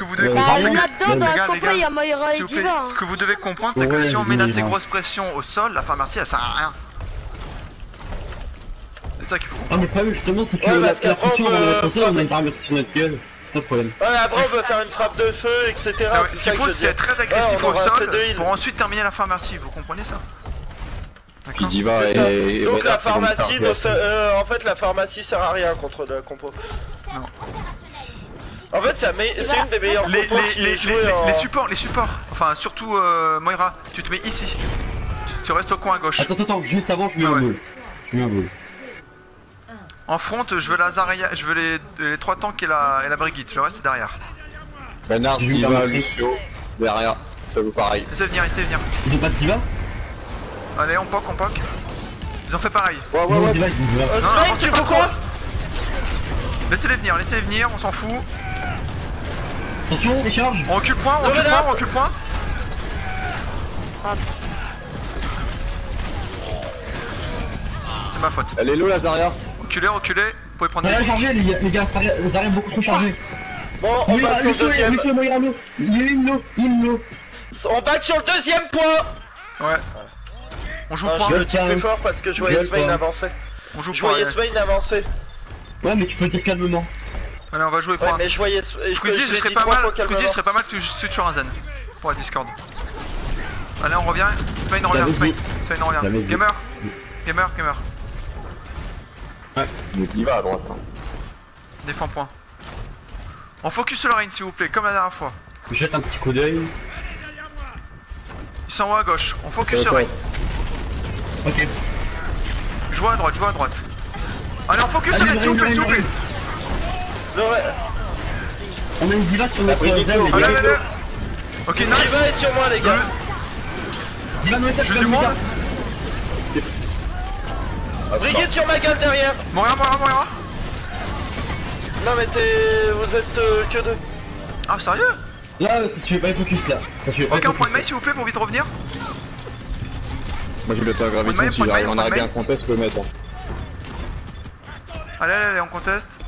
vous devez Ouais. Bah, comprendre, c'est que. là-dedans, dans Les le gars, complet, il y a Moira et S'il vous plaît, Diva. ce que vous devez comprendre, c'est que Ouais, si on met une assez Diva. grosse pression au sol, la pharmacie elle sert à rien. C'est ça qu'il faut comprendre. Ah, mais le problème, justement, c'est que Ouais, la parce qu'après, pression, on on peut- a ça, on a une par merci sur notre gueule. Pas de problème. Ouais, après on veut faire une frappe de feu, etc. Ah ouais, c'est ce ça qu'il que faut, je c'est veux être dire. très agressif Ouais, on au aura assez de sol heal. pour ensuite terminer la pharmacie, vous comprenez ça? Puis D'accord. Diva C'est ça. et. Donc ouais, la après, on pharmacie, s'arrête. en fait la pharmacie sert à rien contre la compo. Non. En fait c'est une des meilleures compos qui est jouée en... Les supports, enfin surtout Moira, tu te mets ici. Tu restes au coin à gauche. Attends, juste avant, je mets Ah un ouais. boule. Je mets un boule. En front, je veux la Zarya, je veux les 3 tanks et la Brigitte, le reste c'est derrière. Bernard, J'ai vu Diva, Bernard. Lucio, derrière. Ça vaut pareil. Essayez de venir. Ils ont pas de diva? Allez, on poke. Ils ont fait pareil. Ouais. Ils ont diva, ils ont diva. Non, Smain, avancez tu pas veux trop. quoi? Laissez-les venir, on s'en fout. Attention, décharge. On recule point, on recule point, on recule point. C'est ma faute. Elle est low la Zarya. Reculez, reculez, vous pouvez prendre des Zarya chargé les gars, Zarya beaucoup trop chargé. Bon, on back sur le deuxième. Il y a une low. On back sur le deuxième point. Ouais. On joue point. Je le tire plus fort parce que je vois Yasmine avancer. On joue Je point. vois Yasmine avancer. Ouais, mais tu peux dire calmement. Allez, on va jouer point. Ouais, mais je voyais. Fruzy, ce serait pas mal. Fruzy, ce serait pas mal que tu switches sur un zen. Pour la Discord. Allez, on revient. Smain revient. Smain revient. Gamer. Ouais, il va à droite. Hein. Défends point. On focus sur le rain s'il vous plaît, comme la dernière fois. Je jette un petit coup d'œil. Ils sont en haut à gauche. On focus sur rain. Ok. Joue à droite. Allez, on focus sur rain s'il vous plaît. On a une diva sur notre zen, les gars. Allez. Ok, nice. Diva est sur moi, les gars. Diva nous attaque, Je du monde. Brigade sur ma gueule derrière. Moira. Non, mais vous êtes que deux. Ah, sérieux? Là, ça suffit pas les focus là. Ok, on prend une maille s'il vous plaît pour vite revenir. Moi j'ai le temps à gravité, si j'arrive en arrière un contest, je peux mettre. Allez, on conteste.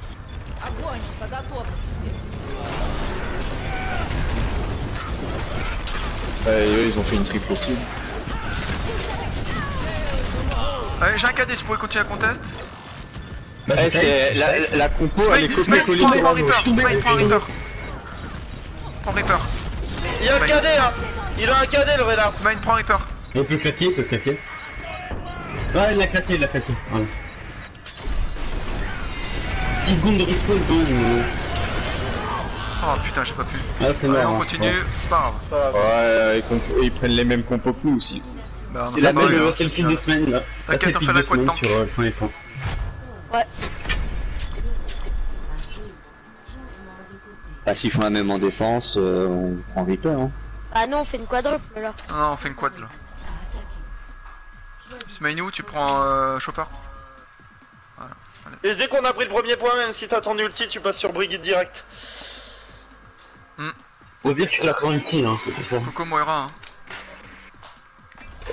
Eux ils ont fait une triple aussi. Allez, j'ai un KD, tu pourrais continuer à contest. C'est la compo, elle est copiée-collée. Prends Reaper. Prends Reaper. Il y a un KD hein. Il a un KD le Renard. Smain, prends Reaper. Il peut claquer, Ouais, il a claqué. Voilà. 6 secondes de respawn. Oh putain, j'ai pas pu. Ah, c'est Allez, mort. on continue, c'est pas grave. Ouais, ils prennent les mêmes compos que nous aussi. Bah, C'est la même le kill de semaine là. T'inquiète, on fait la quad tank. Sur le premier point. Ouais. Ah, s'ils font la même en défense, on prend Reaper. Hein. Ah non, on fait une quadruple là. Non, on fait une quad là. Smainou, tu prends Chopper. Voilà. Allez. Et dès qu'on a pris le premier point, même si t'as ton ulti, tu passes sur Brigade direct. Au pire, tu claques en ulti, hein, c'est ça. Coco Moira. Hein.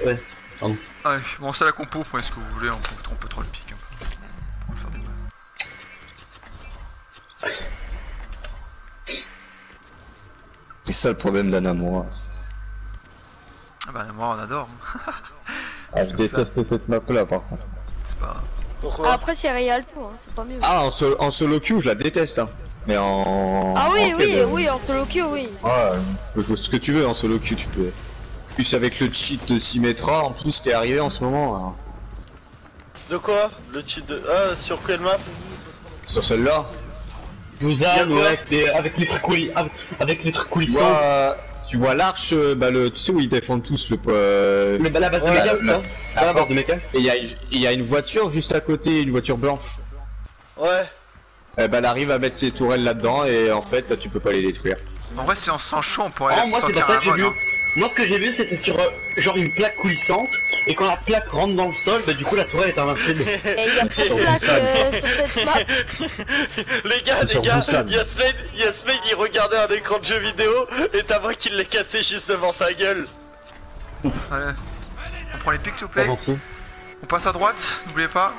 Ouais, pardon. Allez, bon, c'est la compo, vous prenez ce que vous voulez, on peut trop le pic un peu. On va faire des balles. C'est ça le problème d'Anamora. Ah bah, moi on adore. Ah, je déteste cette map là par contre. C'est pas grave. Pourquoi? Après, c'est Rialto, hein, c'est pas mieux. Ah, en solo queue, je la déteste. Hein. Mais en. Ah oui, en oui, en solo queue, oui. Ouais, tu peux jouer ce que tu veux en solo queue, tu peux. Plus avec le cheat de Symmetra en plus qui est arrivé en ce moment. Hein. De quoi? Le cheat de. Ah, sur quelle map? Sur celle-là. Lausanne, ouais, avec les trucs coulissants. Tu vois l'arche, tu sais où ils défendent tous la base de méca, ça la base de méca. Et il y a une voiture juste à côté, une voiture blanche. Ouais. Elle arrive à mettre ses tourelles là-dedans et en fait tu peux pas les détruire. En vrai, si on se sent chaud, on pourrait moi, sortir un vol. Hein. Moi, ce que j'ai vu, c'était sur genre une plaque coulissante, et quand la plaque rentre dans le sol, bah du coup la tourelle est invincible. Et il y a trop de place sur cette map. Les gars, Yasmine il regardait un écran de jeu vidéo et t'as moi qui l'ai cassé juste devant sa gueule. Allez, on prend les pics s'il vous plaît. On passe à droite, n'oubliez pas.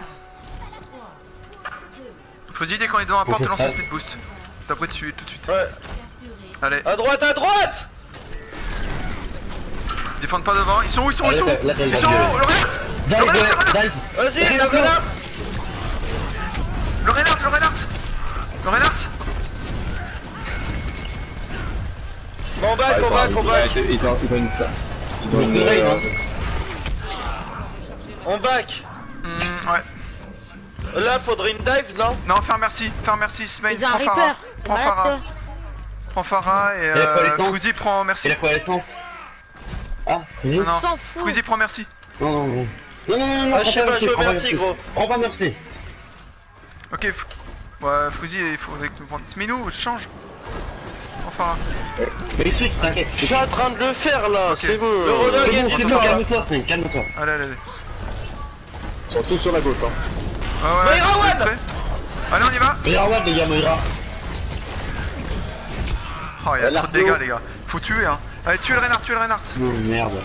Faut dire dès qu'on est devant la porte, lance le speed boost. T'as dessus tout de suite. Ouais. Allez. À droite, à droite. Défendent pas devant, ils sont où? Ils sont où? Ils sont où? Le Reinhardt. Vas-y, le Reinhardt. Le Reinhardt. On back. Ils ont une ça. Ils ont une On back. Ouais. Là, faudrait une dive, non? Non, faire merci, Smain, Ils ont un Reaper. Prends Farah et Fruzy prend merci. Et la coalescence. Ah, Fruzy. Non, Fruzy prend merci. Non. Ah, je sais pas, je veux merci, gros. Prends pas merci. Ok, ouais, Fruzy, il faudrait que nous prenions. Smainou, change. Prends Farah. Mais switch, t'inquiète. Je suis en train de le faire là, c'est bon. Le Rodog est bon, calme-toi. Allez. Ils sont tous sur la gauche. Hein. Ouais, Moira One. allez, on y va. Moira One, les gars, Moira. Oh, il y a trop de dégâts, les gars. Faut tuer, hein. Allez, tuez le Reinhardt, tuez le Reinhardt. Oh merde.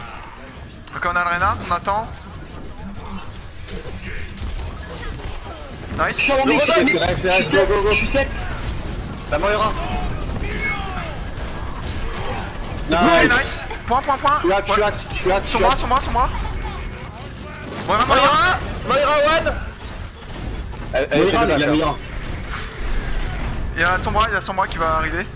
Ok, on a le Reinhardt, on attend. Nice. C'est vrai, je suis sec. La Moira. Ok, nice. Point. Je suis hack. Sur moi. Moira. Moira one. Elle essaie de la faire. Il y a Sombra qui va arriver.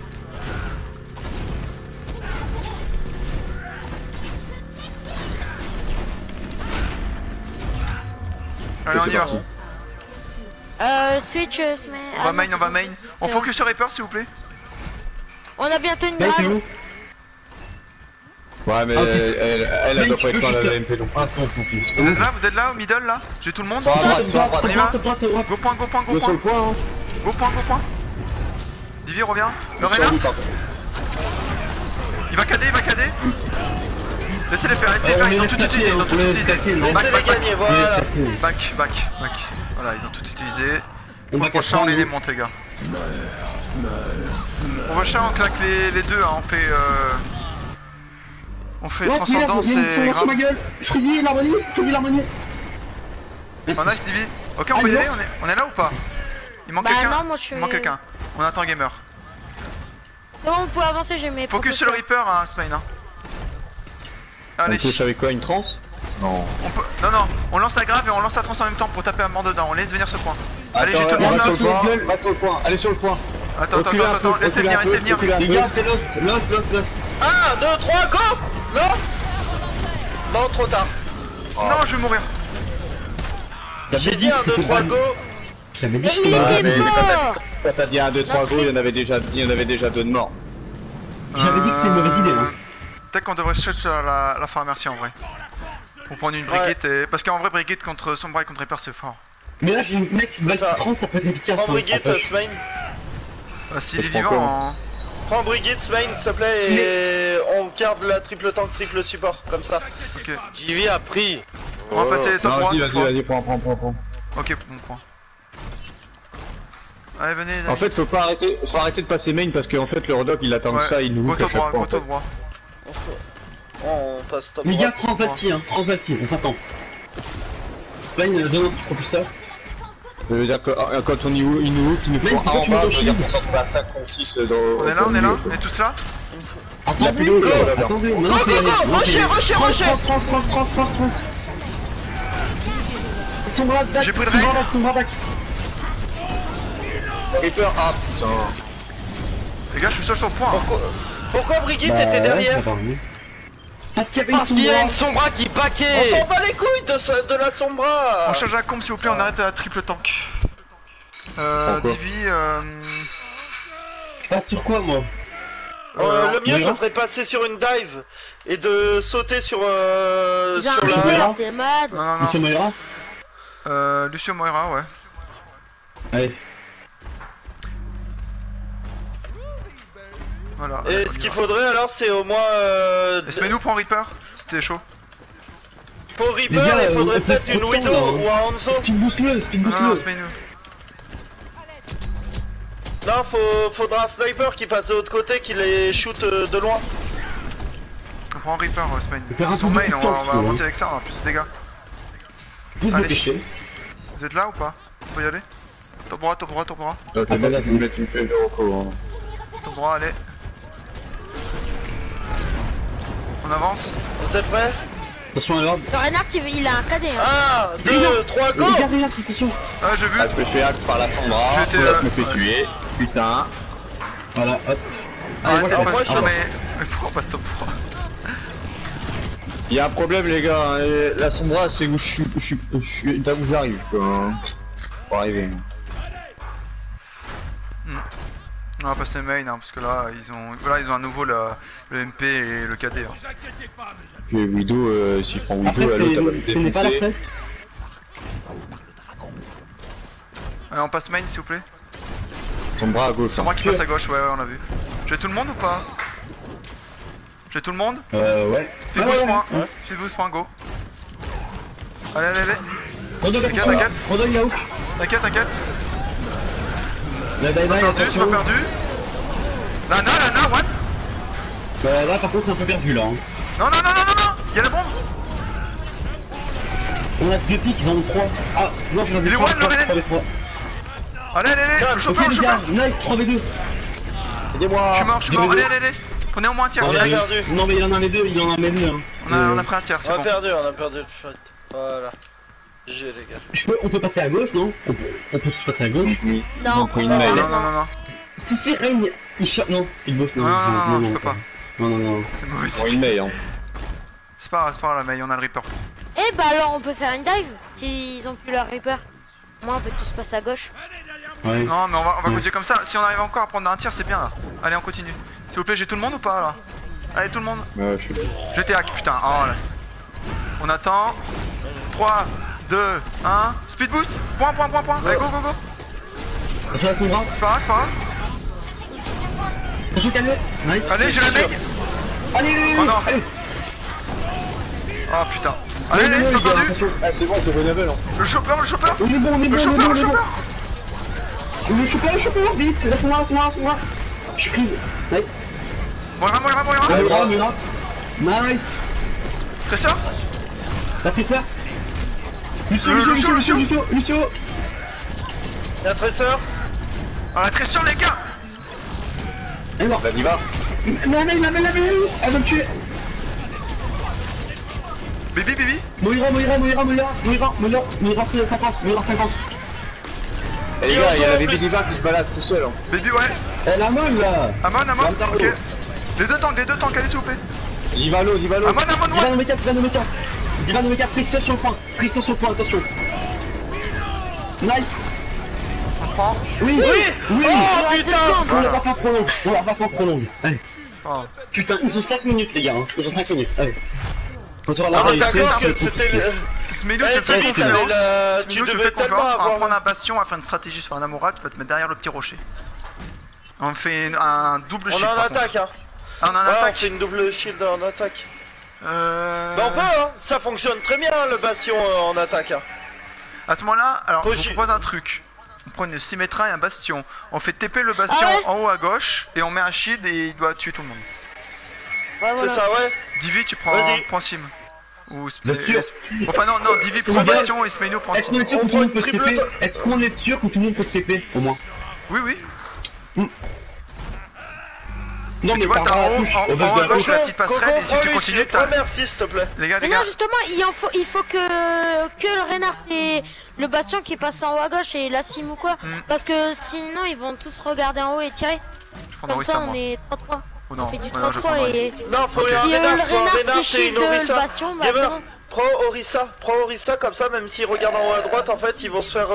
Allez, on y va. Switch, On va main. On focus sur Reaper, s'il vous plaît. On a bientôt une grave. Ouais, mais elle doit pas être dans la MP non. Vous êtes là, au middle là? J'ai tout le monde? On y va. Go point. sur le point, hein. Go point. Divi revient. Le Reinhardt. Il va cader. Laissez-les faire, ils ont tout utilisé. Laissez-les gagner, voilà. Back. Voilà, ils ont tout utilisé. Pour le prochain, on les démonte, les gars. Pour le prochain, on claque les deux, hein. On fait transcendance et grave. Je dis l'harmonie. Oh nice Divi. Ok, on peut y aller, on est là ou pas? Il manque quelqu'un? Non, moi je suis... Il manque quelqu'un. On attend gamer. C'est bon, vous pouvez avancer, j'ai mes... Focus sur le Reaper, hein, Spain. Hein. Allez. On touche avec quoi, une trans? Non. Non, on lance la grave et on lance la trans en même temps pour taper un mort dedans. On laisse venir ce point. Allez, j'ai tout le monde là. Va sur le point, allez sur le point. Attends, laissez venir. Les gars, c'est l'os. 1, 2, 3, go. Non, trop tard. Non, je vais mourir. J'ai dit 1, 2, 3, go. J'avais dit Il était mort. Quand t'as dit 1, 2, 3 go, il y en avait déjà 2 de morts. J'avais dit que c'était une mauvaise idée. Peut-être qu'on devrait switch à la pharmacie en vrai. Pour prendre une Brigitte et... Parce qu'en vrai Brigitte contre Sombra et contre Reaper c'est fort. Mais là j'ai une mec qui va être trans, ça peut être efficace. Prends Brigitte, Smain. S'il est vivant, hein. Prends Brigitte, Smain, s'il te plaît, et on garde la triple tank, triple support, comme ça. Ok. Jivi a pris. On va passer les top 3. Vas-y, prends. Ok, bon point. Allez, venez. En fait, faut arrêter de passer main parce qu'en fait, le Rodok il attend ça, il nous look à chaque fois. Go top droit. On passe top Les droit. gars, transalti, on s'attend. Là, il y a deux autres propulseurs. Ça veut dire que quand on il nous faut un en bas, ça veut dire qu'on s'en trouve à 5 ou 6 dans... On est là, on est tous là. Attendez, Rusher. J'ai pris le raid. Reaper, ah putain. Les gars, je suis seul sur le point. Pourquoi Brigitte était derrière? Parce qu'il y a une Sombra qui baquait. On s'en bat les couilles de la Sombra. On change la combe s'il vous plaît, on arrête à la triple tank. Divi, Passe sur quoi moi? Le mieux ça serait de passer sur une dive et de sauter sur la... T'es mad. Non. Lucio Moira? Lucio Moira, ouais. Allez. Voilà. Et ce qu'il faudrait alors c'est au moins... Laisse-nous prendre Reaper, c'était chaud. Pour Reaper il faudrait peut-être une Widow ou un Hanzo. Speed boost-le. Non, Spain-nous. Non, faudra un sniper qui passe de l'autre côté, qui les shoot de loin. On prend Reaper, Spain. Son main, on va avancer avec ça, on a plus de dégâts. Allez. Vous êtes là ou pas? On peut y aller? Top droit. Là, je vais mettre une flèche de Rocco. Top droit, allez. On avance. Vous êtes prêts? Attention à l'ordre. Le Reinhardt il a un KD. 1, 2, 3, go! Attention. Ah, j'ai vu. Je me fais hack par la Sombra, je me fais tuer. Putain. Voilà, hop. Arrêtez de passer. Mais pourquoi on passe top 3? Y'a un problème les gars, la Sombra c'est où je suis là où j'arrive quoi. Pour arriver. On va passer main hein, parce que là ils ont à nouveau le MP et le KD. Hein. Puis Widow, si je prends Widow, l'autre elle va me défoncer. Allez, on passe main s'il vous plaît. Sombra à gauche. Sombra qui passe à gauche, ouais, on a vu. J'ai tout le monde ou pas? J'ai tout le monde? Ouais. Speed boost point. Speed boost point, go. Allez. T'inquiète. T'inquiète. Là, C'est pas perdu. Lana, what? Bah là par contre c'est un peu perdu là. Hein. Non, non, non, non, non, non. Y'a la bombe. On a 2 pics, ils en ont 3. Ah non, j'en ai 3. Allez, allez, allez, le chopper, le chopper. Nice, 3v2. Aidez-moi. Je suis mort, allez, allez, allez. Prenez au moins un tiers. On a perdu. Non mais il en a mes deux, il en a mes deux. Hein. On a pris un tiers, c'est bon. On a perdu le fight. Voilà. GG les gars. On peut passer à gauche, non? On peut tous passer à gauche. Non, non. Si, Rain, il chope. Non, Speedboss, non. Non, je peux pas. Non. C'est mauvais. Bon, une mail, hein. C'est pas grave, la mail, on a le Reaper. Eh bah alors on peut faire une dive s'ils ont plus leur Reaper. Moi on peut tous passer à gauche. Ouais. Non, mais on va continuer comme ça. Si on arrive encore à prendre un tir, c'est bien là. Allez, on continue. S'il vous plaît, j'ai tout le monde ou pas là? Allez, tout le monde. Ouais, je suis. J'étais hack, putain. Oh là. On attend. 3, 2, 1. Speed boost. Point. Allez, go. Attention à ton bras. C'est pas grave. Attention calme. Nice. Allez, j'ai la mail. Allez. Oh non. Allez. Oh putain. Allez, c'est pas perdu. Ah, c'est bon, c'est bon level. Hein. Le chopper. On est bon. Le chopper, vite. Laisse-moi. Je suis pris. Nice. Moira. Nice. Très sûr. T'as fait ça? Lucio. Y'a Tracer. Ah, très sûr, les gars. Elle est morte. Bah, il va. La mail, elle va me tuer. Bibi. Moira 50. Eh les gars, il y a la Baby Diva qui se balade tout seul. Hein. Bibi, ouais. Elle a Amon là. Amon, ok. Les deux tanks, allez s'il vous plaît. Il va l'eau. Amon, ouais. Divan Omeka, pression sur le point, attention. Nice. On prend. Oui. Oh putain. On va pas faire trop long. Allez. Oh. Putain, ils ont 5 minutes les gars, hein. Ils ont 5 minutes, allez. Retour à la d'accord que c'était... Smilou te fait confiance. Tu devais tellement on va avoir... prendre un bastion, on va faire une stratégie sur un Amorat, tu vas te mettre derrière le petit rocher. On fait un double shield. On est en attaque hein. Ah, on est en attaque. On fait une double shield en attaque. Bah on peut hein, ça fonctionne très bien le bastion en attaque hein. À ce moment-là, alors je vous propose un truc. On prend une Symmetra et un bastion. On fait TP le bastion en haut à gauche et on met un shield et il doit tuer tout le monde. Ouais, voilà. C'est ça ouais. Divi tu prends Sim. Ou enfin non, Divi prend bastion et Smeno prend Sim. Est-ce qu'on est sûr que tout le monde peut se TP? Est-ce qu'on est sûr que tout le monde peut se TP au moins? Oui. Non mais tu vois, t'as en haut à gauche la petite Coco, passerelle et si tu continues t'as... merci s'il te plaît. Les gars, Mais non justement il faut que le Reinhardt et le bastion qui est passé en haut à gauche et la sim ou quoi. Parce que sinon ils vont tous regarder en haut et tirer. Comme ça on est 3-3. On fait du 3-3 et... Non faut si le Reinhardt il shield le bastion, bah c'est bon. Prends Orisa comme ça, même s'ils regardent en haut à droite, en fait, ils vont se faire.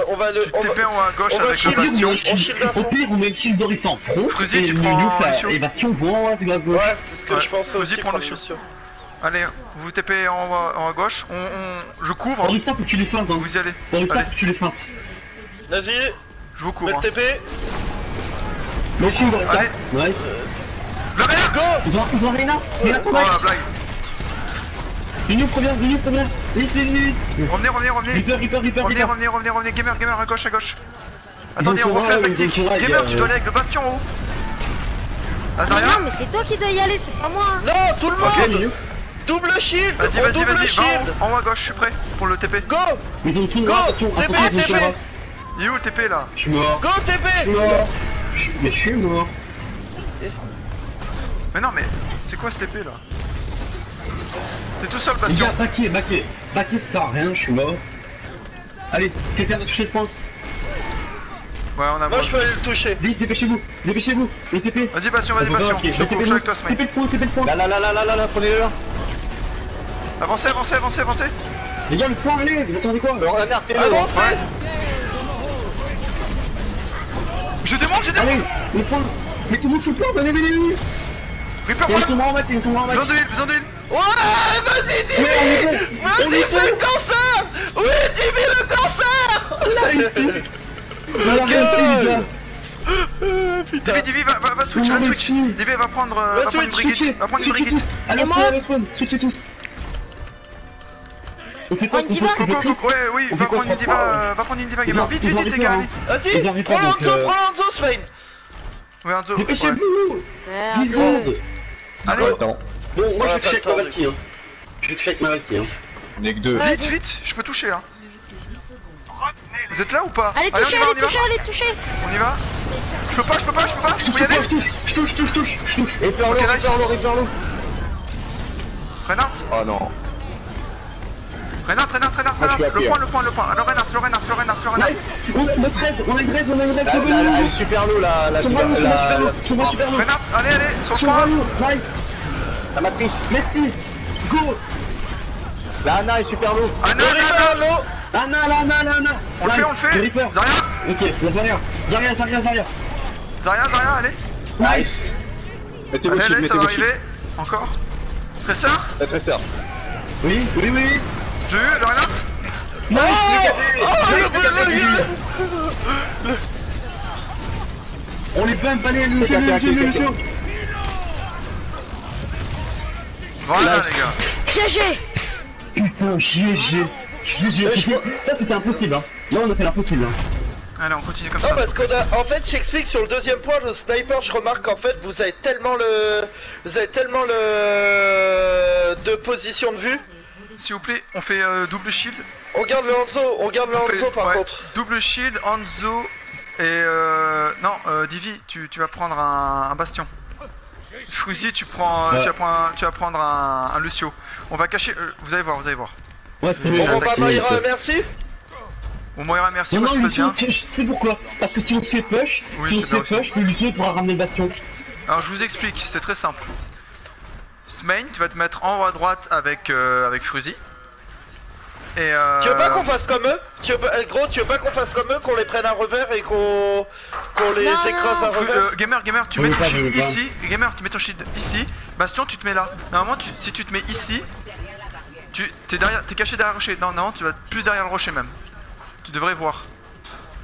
On va le. Tu TP en haut à gauche avec le bastion. Au pire, on met le shield d'Orisa en front. Fruzy, tu prends Lucio. Et bastion vont à gauche. Ouais, c'est ce que je pense aussi. Prends Lucio. Allez, vous TP en haut à gauche. Je couvre. Orisa, faut que tu les feintes. Vous y allez. Orisa, faut que tu les feintes. Vas-y. Je vous couvre. Mets le TP. Le shield d'Orisa. Allez. Nice. Le Reinhardt. Go. Ils ont Reinhardt. Oh la blague. Venu première. Vite. Revenez. Revenez. Gamer, à gauche. Attendez, on refait la tactique. Gamer, tu dois aller avec le bastion en haut. Azaria. Non, mais c'est toi qui dois y aller, c'est pas moi. Non, tout le monde. Double shield. Vas-y. Va en haut à gauche, je suis prêt pour le TP. Go. Ils ont tout le TP. Il est où le TP là? Je suis mort. Go TP. Mais je suis mort. Mais non, mais c'est quoi ce TP là? T'es tout seul, bastion. Les gars, baquer ça sert à rien, je suis mort. Allez, quelqu'un va toucher le point. Ouais, on a. Moi je peux aller le toucher. Vite, dépêchez-vous, le TP. Vas-y, bastion. Je te couche avec toi, ce mec. TP le point. Là, prenez-le là. Avancez. Les gars, le point, allez, vous attendez quoi? Alors, arrêtez-le. Avancez. Je démonte. Allez, le point. Mais tout le monde sous le point, venez. Reaper, Ils sont morts en match. besoin de heal. Ouais, vas-y, Divi. Vas-y, fais le cancer. Oui, Divi, le cancer. Putain. Divi, va switch. Divi, va prendre une Brigitte. Allez, switchez tous. On fait quoi? Oui, va prendre une diva, gamer. Vite, les gars, allez. Vas-y, prends l'Anzo, Swain. Ouais, Anzo. Dépêchez-vous. 10 secondes. Allez. Attends. Bon, moi je check ma Valky, hein. Je check ma Valky, hein. On est que deux. Vite, vite, je peux toucher, hein. Vous êtes là ou pas? Allez, touchez, allez, touchez, allez, touchez. On y va? Je peux pas. Faut y aller. Je touche. Et Perlo, Perlo. Reinhardt. Oh non. Reinhardt. Le point. Alors Reinhardt. On a une raid. Elle est super low la Reinhardt, allez, sur le point. la matrice. Merci. Go. La Ana est super low. Ana. On le fait. Zarya. Ok, Zarya. Zarya, allez. Nice. Mettez vos shields, Allez, ça mettez va vos shields. arriver. Encore. Tresseur. Tresseur. Oui. J'ai eu le Reinhardt. On les bump, allez, Lucio. Voilà les gars. GG. Putain, GG. Ça c'était impossible, hein. Là on a fait l'impossible, hein. Allez, on continue comme non, ça. parce qu'on a. En fait, j'explique sur le deuxième point, le sniper, je remarque qu'en fait, vous avez tellement de position de vue. S'il vous plaît, on fait double shield. On garde le Hanzo, par contre. Double shield, Hanzo et non, Divi, tu vas prendre un bastion. Fruzy, tu vas prendre un Lucio. On va cacher. Vous allez voir. Ouais, c'est bon, bah Moira, merci. On Moira, merci. Non, c'est Lucio, bien. tu sais pourquoi? Parce que si on se fait push, le Lucio pourra ramener le bastion. Alors je vous explique, c'est très simple. Smain, tu vas te mettre en haut à droite avec Fruzy. Et Tu veux pas qu'on fasse comme eux? Tu veux pas qu'on fasse comme eux, qu'on les prenne à revers et qu'on les écrase à revers? Gamer, tu mets ton shield ici. Gamer, tu mets ton shield ici. Bastion, tu te mets là. Normalement, si tu te mets ici, t'es caché derrière le rocher. Non, tu vas plus derrière le rocher même. Tu devrais voir.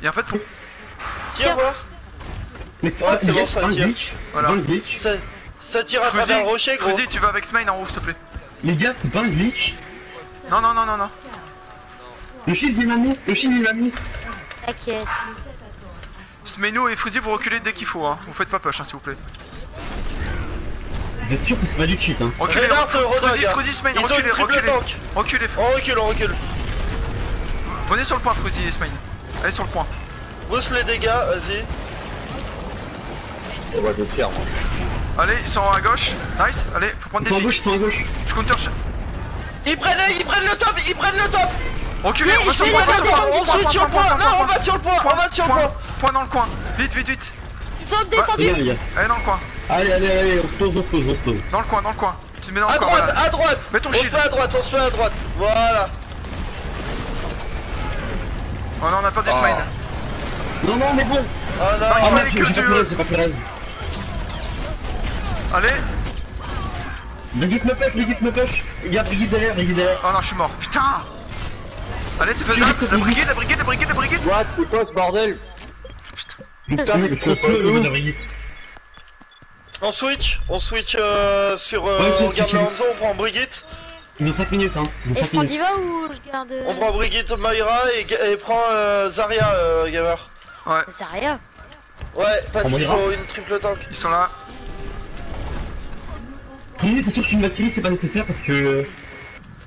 Et en fait, pour. Tire, voir. Mais c'est bon, ça tire. Voilà. Ça tire à travers le rocher, gros. Fruzy, tu vas avec Smain en haut, s'il te plaît. Les gars, c'est pas un glitch. Non. Le shield il m'a mis. T'inquiète. Smaino et Fruzy, vous reculez dès qu'il faut, hein. Vous faites pas push, hein, s'il vous plaît. Vous êtes sûr que c'est pas du cheat, hein. Reculez, Fruzy, Smain, reculez. On recule. Venez sur le point, Fruzy et Smain. Allez sur le point. Boost les dégâts, vas-y. On va le faire. Allez, ils sont à gauche. Nice, allez, faut prendre des pics. Ils sont à gauche. Je counter. Ils prennent le top. Reculez, on va sur le point. On switch sur le point. Non, on va sur le point. Point dans le coin. Vite. Ils sont descendus. Allez dans le coin. Allez, on se pose. Dans le coin. Tu te mets dans le coin. À droite. Mets ton On se shield. fait à droite. Voilà. Oh non, on a perdu Smain. Non, mais bon. Oh non, il fallait que tu... C'est pas très grave. Allez. Brigitte me push. Regarde, Brigitte derrière. Oh non, je suis mort. Putain. Allez, c'est faisable. La brigade. What? C'est quoi ce bordel? Putain, mais c'est pas de Brigitte. On switch sur... on garde le Hanzo, on prend Brigitte. Ils ont 5 minutes, hein. Et je prends Diva ou je garde... On prend Brigitte, Moira et prend Zarya, gamer. Ouais. Zarya. Ouais, parce qu'ils ont une triple tank. Ils sont là. T'es sûr qu'une matinée c'est pas nécessaire parce que...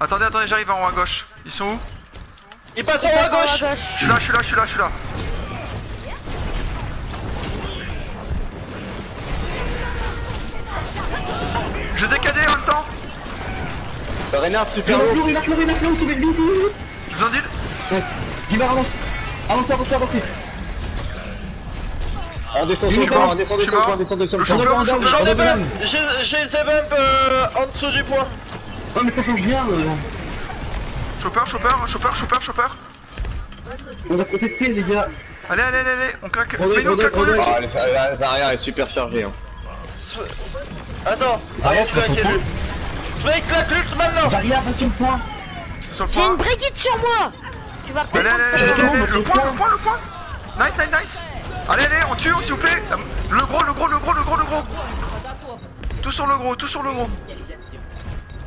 Attendez, j'arrive en haut à gauche. Ils sont où? Ils passent en haut à gauche. Je suis là. Je décadé en même temps. Reinhardt, super haut. Il a cloré, Je vous en dis. Il va avancer. On descend sur le point, on descend sur le point. J'en ai bump. J'ai les bump en dessous du point. Oh mais ça change rien. Chopper. On va protester les gars. Allez, on claque. Smaino, claque le ult. La Zarya est super chargée. Attends, avant de claquer l'ult. Smain, claque l'ult maintenant. Zarya, va sur le point. J'ai une Brigitte sur moi. Tu vas pas prendre ça. Allez, le point. Nice. Allez, on tue, s'il vous plaît. Le gros. Tout sur le gros.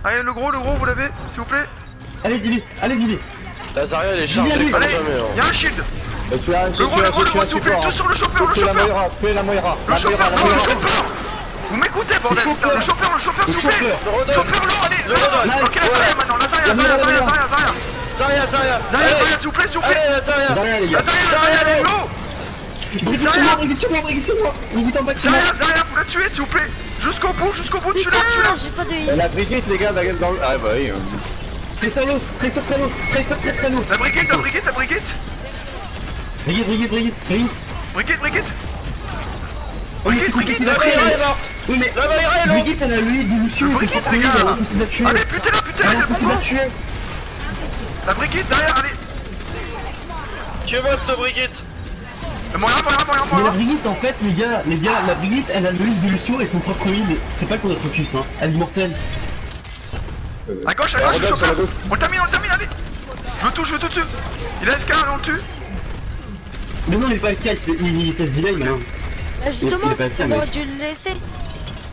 Allez, le gros, vous l'avez, s'il vous plaît. Allez, Divi. La Zarya, elle est chargée Allez, comme jamais. y'a un shield. Le gros, Tout sur le chopper. Fais la Moira. Le chopper. Vous m'écoutez, bordel. Le chopper, s'il vous plaît. Chopper lourd, allez. Ok, la Zarya maintenant. La Zarya. Zarya, s'il vous plaît. Zarya, les gars. Zarya, elle est low. Zarya, vous la tuez, s'il vous plaît. Jusqu'au bout, tue-la. J'ai pas de La brigade, les gars, dans le. Ah bah oui. Très solo. La brigade. Brigade. Oui mais la Brigade elle a lui d'émission. Brigade les gars. Allez butez-la, il y a le bonbon. La brigade derrière, allez. Tuez-moi cette brigade. Moyen. Mais la Brigade en fait les gars, la Brigade elle a le d'émission et son propre heal. C'est pas qu'on a focus hein, elle est immortelle. À gauche, le chopper. On le termine, allez. Je veux tout dessus. Il a FK, on le tue. Mais non il est pas FK, il teste delay maintenant. Justement, on aurait dû le laisser.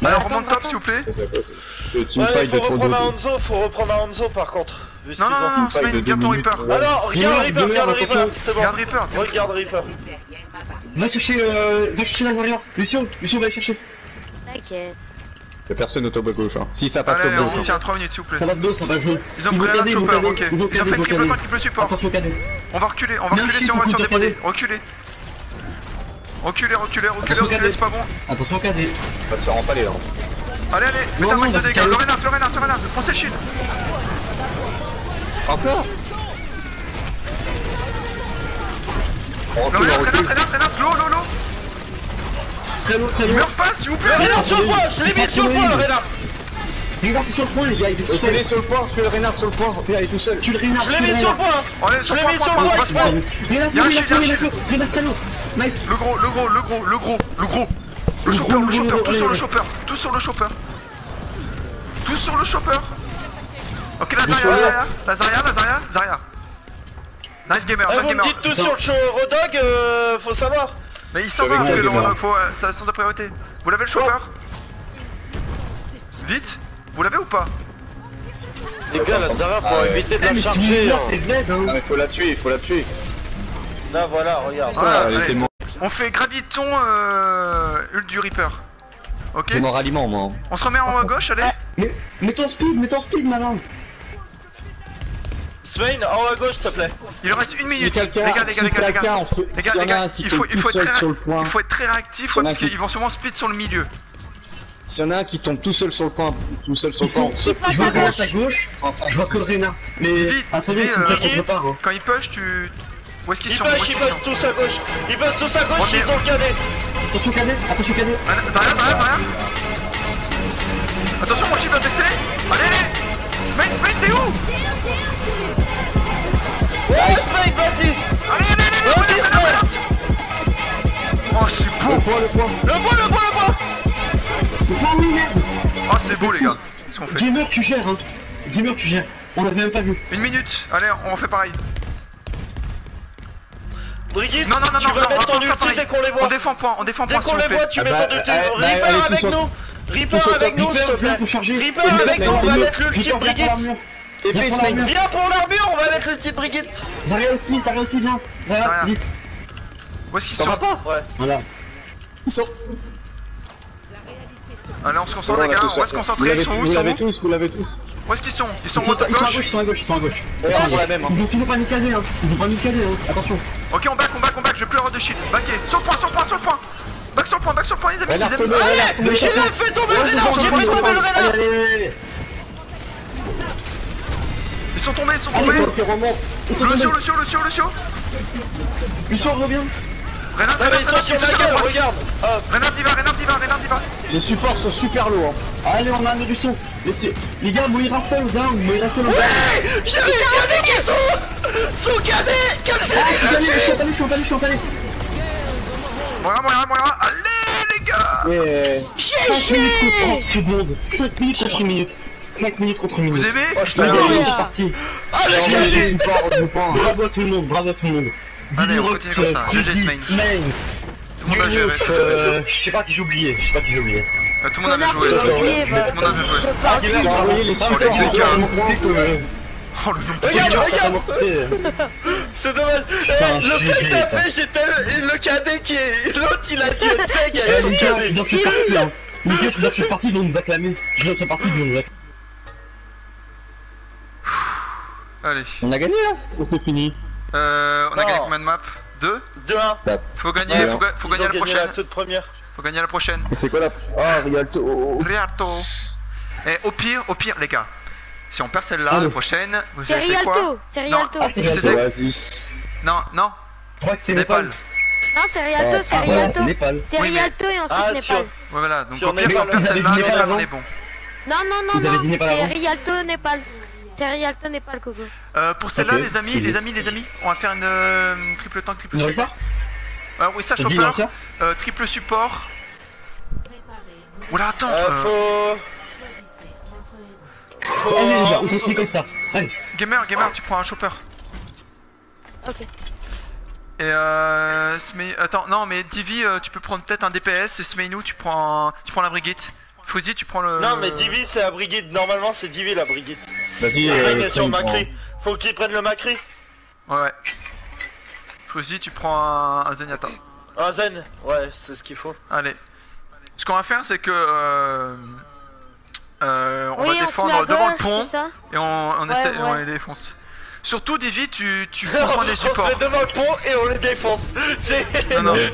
Alors on remonte top s'il vous plaît. C'est teamfight de trop de. Faut reprendre un Hanzo par contre. Non, Smain, garde ton Reaper. Ah non, regarde Reaper, c'est bon. Regarde Reaper. Va chercher la Zarya. Lucio va aller chercher. T'inquiète. Y'a personne au top à gauche hein. Si ça passe top gauche. On tient 3 minutes s'il vous plaît. Ça va de dos, ça va de dos. Ils ont pris un chopper, ok. Ils ont fait une triple temps, triple support. Attention cadet. On va reculer si on va sur des bonnets. Reculer, c'est pas bon. Attention cadet. Ça rend pas les là. Allez, mets ta max de dégâts. Le Renard, foncez le shield. Encore. Le Renard, l'eau. Très lourd. Il meurt pas s'il vous plaît. Le Renard sur le point, je l'ai mis sur le point, le Renard. Regarde sur le point les gars, il est tout seul. Sur le point, tu es le Renard sur le point. Il est tout seul. Tu le Renard. Je l'ai mis sur le point. Allez, sur le point. Renard cadeau. Nice. Le gros. Le chopper, tous sur le chopper. Ok, la Zarya. Nice gamer, Vous me dites tout sur le show Rodog, faut savoir. Mais il s'en va après le Rodog, ça c'est sa priorité. Vous l'avez le chopper? Vite. Vous l'avez ou pas? Les gars, la Zarya pour éviter de la charger. Ah mais faut la tuer. Là voilà, regarde. On fait graviton ult du Reaper. Ok. J'ai mon ralliement moi. On se remet en haut à gauche, allez. Mets ton speed malin. Smain, en haut à gauche s'il te plaît. Il reste une minute. Les gars, il faut être très réactif parce qu'ils vont sûrement split sur le milieu. S'il y en a un qui tombe tout seul sur le point, je vois à gauche, je vois que le Renard. Mais attendez, quand il push, tu... Où est-ce qu'ils sont? Ils passent tous à gauche, ils sont cadés. Attention cadet. Zarya. Attention, mon chip va baisser. Allez. Smain, t'es où? Ouais, Smain, vas-y. Allez. Oh, c'est beau. Le bois. Oh, c'est beau les gars. Qu'est-ce qu'on fait? Gamer, tu gères. On l'avait même pas vu. Une minute. Allez, on fait pareil. Brigide, non, tu vas mettre ton ulti dès qu'on les voit. On défend point Dès s'il qu'on vous les plaît. voit, tu mets ton ulti. Reaper avec nous. Reaper avec nous, s'il te plaît. Reaper avec nous, on va mettre l'ulti de Brigide. Viens pour l'armure, on va mettre l'ulti de Brigide. Zarya aussi, viens. Zarya, vite. Où est-ce qu'ils sont? Ouais. Voilà. Ils sont. Allez, on se concentre les gars, on va se concentrer. Ils sont où? Vous l'avez tous. Où est-ce qu'ils sont? Ils sont en haut à gauche. Ils sont à gauche. Ils ont toujours pas mis cadet, attention. Ok, on back, je vais plus avoir de shield. Backé, sur le point. Back sur le point, les amis. Allez, j'ai fait tomber le Renard. Allez. Ils sont tombés. Le Sio revient. Renard, ils sont sur ma gueule, regarde. Renard diva. Les supports sont super lourds. Allez, on a amené du son. Les gars, Moira seul ou down. Ouais, j'ai les cadets qui sont cadets. Je suis empalé. Moira. Allez les gars. 5 minutes contre 30 secondes. 5 minutes contre 1 minute. Vous aimez? C'est parti. Bravo à tout le monde. Allez, on continue comme ça. GG Smain. Tout le monde a géré. Je sais pas qui j'ai oublié. Tout le monde avait joué. Envoyez les supports. Oh le nom. Regarde. C'est dommage. Le fait t'as fait, j'étais le cadet qui est... L'autre il a dû être peg avec son cadet. Nickel, je suis parti, ils vont nous acclamer. Je suis parti, ils vont nous acclamer. Allez. On a gagné là ou c'est fini? On a gagné combien de maps? 2 2-1. Faut gagner, faut gagner la prochaine. La toute première. Faut gagner la prochaine. C'est quoi la... Oh, Rialto. Rialto. Et au pire, les gars. Si on perd celle-là, la prochaine, vous savez c'est quoi? C'est Rialto. Non, non. Je crois que c'est Népal. Non, c'est Rialto, c'est Rialto. C'est Rialto et ensuite Népal. Voilà, donc au pire, si on perd celle-là, Népal, on est bon. Non, c'est Rialto, Népal. C'est Rialto, Népal, Coco. Pour celle-là, les amis, on va faire une triple tank, triple support. Oui, ça, chopper. Triple support. Oula, attends. Allez les gars, on continue comme ça. Allez. Gamer, tu prends un chopper. Ok. Et attends, non mais Divi, tu peux prendre peut-être un DPS et Smeinou, tu prends la Brigitte. Fouzi, tu prends le... Non mais Divi c'est la Brigitte, normalement c'est Divi la Brigitte. Vas-y, sur Macri. Faut qu'il prenne le Macri. Ouais. Fouzi, tu prends un Zenyatta. Un Zen, ouais, c'est ce qu'il faut. Allez. Ce qu'on va faire c'est que... on va défendre devant le pont et on les défonce. Surtout Divi, tu prends soin des supports. On se met devant le pont et on les défonce. C'est tellement les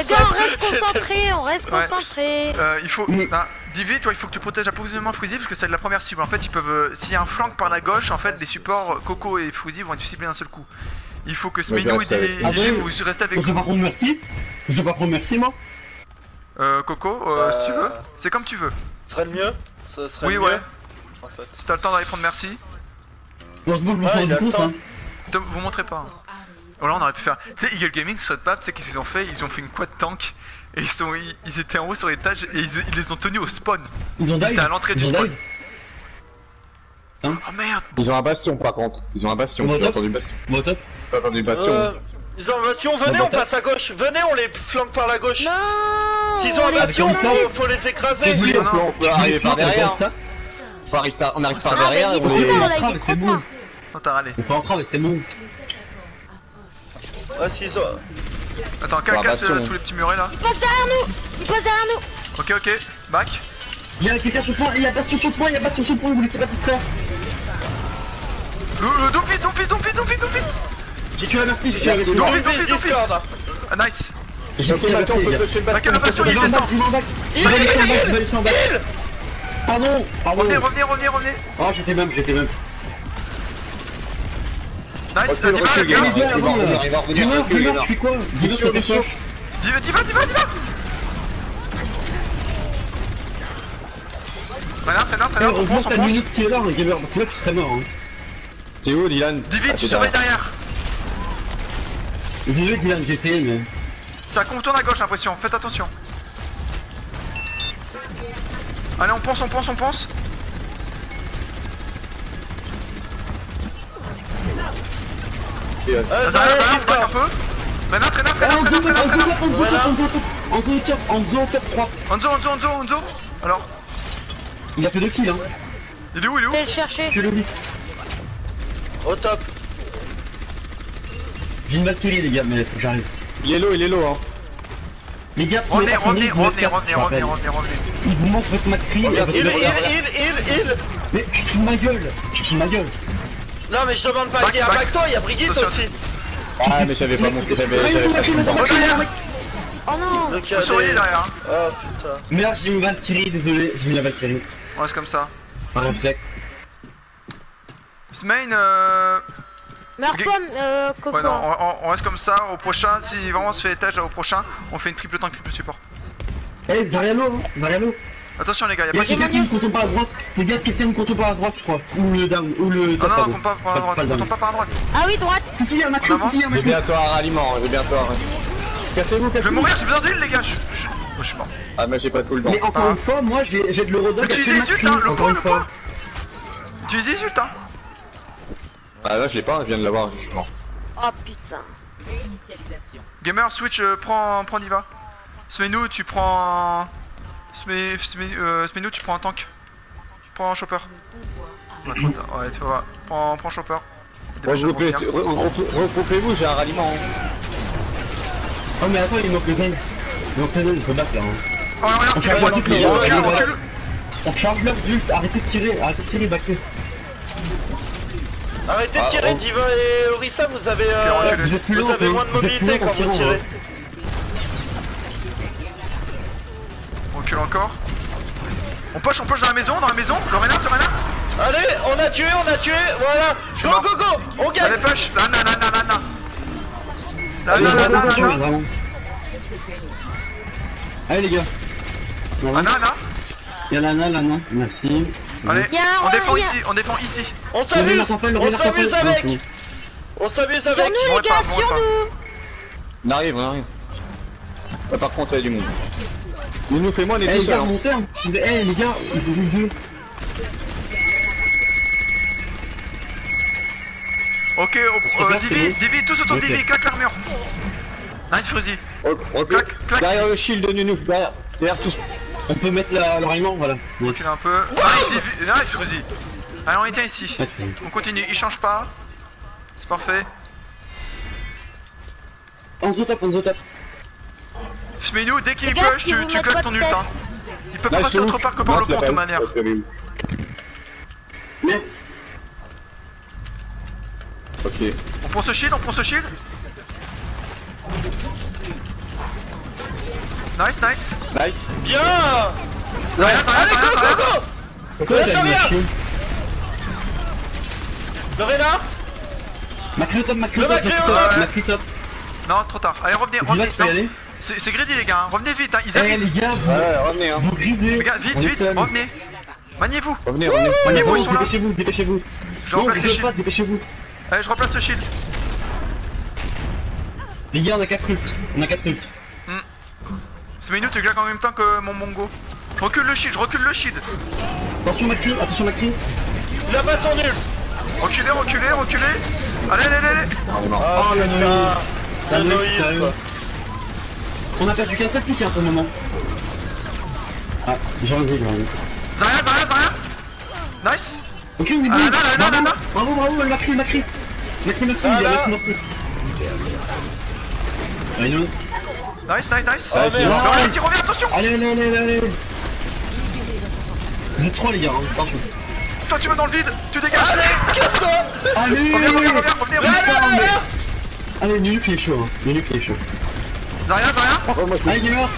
gars, on reste concentré, il faut... Divi, toi il faut que tu protèges approvisionnement Fouzi parce que c'est la première cible. En fait, ils peuvent... S'il y a un flank par la gauche, en fait, les supports Coco et Fouzi vont être ciblés d'un seul coup. Il faut que Smeinou et Divi, vous restez avec nous. Je vais pas prendre merci. Je vais pas prendre merci, moi. Coco, si tu veux. C'est comme tu veux. Ce serait le mieux. Ce serait oui, mieux. Ouais. En fait. Si t'as le temps d'aller prendre merci. Bon, je me sens du coup, hein. Vous montrez pas. Oh là, on aurait pu faire. Tu sais, Eagle Gaming sur cette map, tu sais qu'ils ont fait? Ils ont fait une quad tank. Et ils étaient en haut sur l'étage et ils les ont tenus au spawn. Ils ont dive. C'était à l'entrée du spawn. Hein? Oh merde. Ils ont un bastion par contre. Ils ont un bastion. J'ai entendu bastion. J'ai entendu bastion. Ils ont un bastion, venez, on passe à gauche. Venez, on les flanque par la gauche. Non. S'ils ont un bastion, faut les écraser. Si on peut arriver par derrière. On arrive par derrière. C'est bon. Oh, t'as râlé. On peut entrer, mais c'est bon. Ah, s'ils ont... Attends, casse tous les petits murets là. Il passe derrière nous. Ok, back. Il y a quelqu'un sur le point, il y a bastion sur le point, vous laissez pas distraire. Le Doomfist. J'ai tué la merci, Doomfist. Ah, nice. J'ai tué la merci, on peut toucher le bastion. Le bastion, il descend. Il va descendre en bas. Pardon. Revenez. Oh, j'étais même. Nice, Il va revenir. Je fais quoi? Diva. Frère, on pense à une minute qui est là, gamer, c'est là que tu serais mort. T'es où, Dylan? Divi, tu surveilles derrière. Désolé, Dylan, j'ai essayé, mais... Ça contourne à gauche, j'ai l'impression, faites attention. Allez, on pense. Back un peu. Enzo top 3. Enzo. Alors. Il a fait 2 kills, hein. Il est où? Je vais le chercher. Je le dis. Au top. J'ai une Valkyrie, les gars, mais faut que j'arrive. Il est low, hein. Les gars, revenez. Il vous manque votre Macri. Il. Mais tu te fous de ma gueule. Non, mais je demande pas, il y a back toi, il y a Brigitte aussi. Ah, mais j'avais pas monté, Oh non. Faut surveiller derrière. Oh putain. Merde, j'ai une Valkyrie, désolé, j'ai mis la Valkyrie. On reste comme ça. Un réflexe. Smain, Meurs-toi, Coco. Ouais, non, on reste comme ça. Au prochain, si vraiment on se fait étage au prochain, on fait une triple tank, triple support. Eh, Zariano. Attention les gars, Y'a quelqu'un qui me contourne par la droite. Les gars, quelqu'un me contourne par la droite, je crois. Ou le down, ou le top. Non, compte pas par la droite, compte pas par la droite. Ah oui, droite. Si, y'a un Macri, J'ai bientôt un ralliement, Cassez-vous. Je vais mourir, j'ai besoin d'huile les gars, je suis mort. Ah, mais j'ai pas tout le temps. Mais encore une fois, moi j'ai de l'eurodog. Utilisez les ults, hein, le point. Utilisez les ults, hein. Ah là, je l'ai pas, je viens de l'avoir, je suis mort. Oh putain. Gamer, switch, prends Diva. Smeinou, tu prends... Smeinou, tu prends un tank. Prends un chopper. Ouais, tu vas voir. Prends chopper. Regroupez-vous, j'ai un ralliement. Oh mais attends, il manque les ailes. Il faut battre là. Oh, regarde, recule. On charge l'off d'ult, arrêtez de tirer, baquez. Arrêtez de tirer, Diva et Orisa, vous avez moins de mobilité quand vous tirez. Recule encore. On push dans la maison, le Reinhardt. Allez, on a tué, voilà. Go, on gagne. Allez, push, là. Allez les gars. Ana. Y'a Lana, merci. Allez, on défend ici. On s'amuse avec. Sur nous les gars, sur nous. On arrive. Par contre, il y a du monde. Nous fais-moi les deux seuls. Eh les gars, ils ont vu deux. Ok, Divi, tous autour de Divi, claque l'armure. Nice Fruzy. Claque. Derrière le shield de Nunou, derrière tous. On peut mettre le ralliement, voilà. Recule un peu. Allez, Divi, nice Fruzy. Allez, on était ici. On continue, il change pas. C'est parfait. On se tape. Smeinou, dès qu'il push, tu claques ton ult. Hein. Il peut pas passer autre part que par le pont de toute manière. Ok. On prend ce shield. Nice. Bien. Allez, go. Le Reinhardt. Macri top. Non, trop tard. Allez, revenez. C'est greedy les gars, revenez vite, ils arrivent. Les gars, revenez. Vous grisez. Les gars, vite, revenez. Maniez-vous. Revenez. Maniez-vous, ils sont là. Dépêchez-vous. Je replace le shield. Dépêchez-vous. Allez, je replace le shield. Les gars, on a 4 ults. Smeinou, tu claques en même temps que mon Mongo. Je recule le shield. Attention Macri. Il a pas son nul. Reculez. Allez. Oh la nuit. On a perdu qu'un seul pick pour le moment. Ah, j'ai enlevé. Zarya. Nice. Ok, oui, là. Bravo, Macri, merci. Allez, non. Nice. Allez, reviens, attention. Allez. Vous êtes 3 les gars, attention. Toi tu vas dans le vide, tu dégages. Allez, casse-toi. Allez. Reviens. Allez, Nunu qui est chaud. Zarya. Allez, gamer.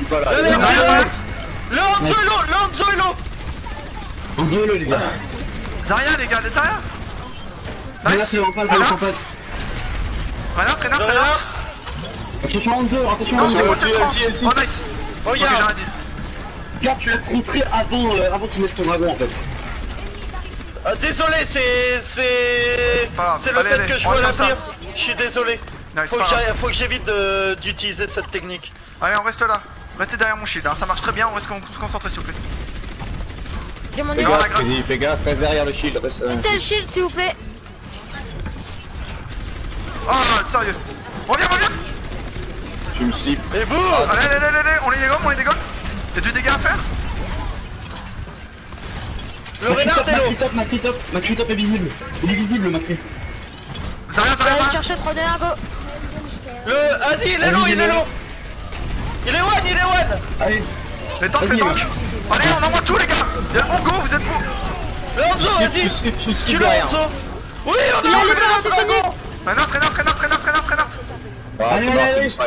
Le Anzolo. Anzolo les gars. Zarya les gars. Nice. C'est en passe. Reinhardt. Attention Anzolo, Non, c'est moi cette tranche. Oh nice. Ok, j'ai rien dit. Regarde, tu l'as contré avant qu'il mette son dragon en fait. Désolé, c'est le fait que je vois la pire. Je suis désolé. Faut que j'évite d'utiliser cette technique. Allez, on reste là. Restez derrière mon shield, ça marche très bien, on reste concentré s'il vous plaît. Fais gaffe, reste derrière le shield. Mettez le shield s'il vous plaît. Oh sérieux. Reviens. Tu me slip. Et boum. Allez, on les dégomme. Y'a du dégât à faire. Le Reinhardt est low. Macri top est visible. Il est visible, Macri. Zarya. Allez chercher 3 derniers go. Vas-y, il est low. Il est one. Allez. Les tanks. Allez, on envoie tout les gars. Y'a le Mongo, vous êtes beaux. Le Hanzo, vas-y. Tu le Hanzo. Oui, on Il a a libéré ses dragon. Reinhardt. Ah, c'est mort,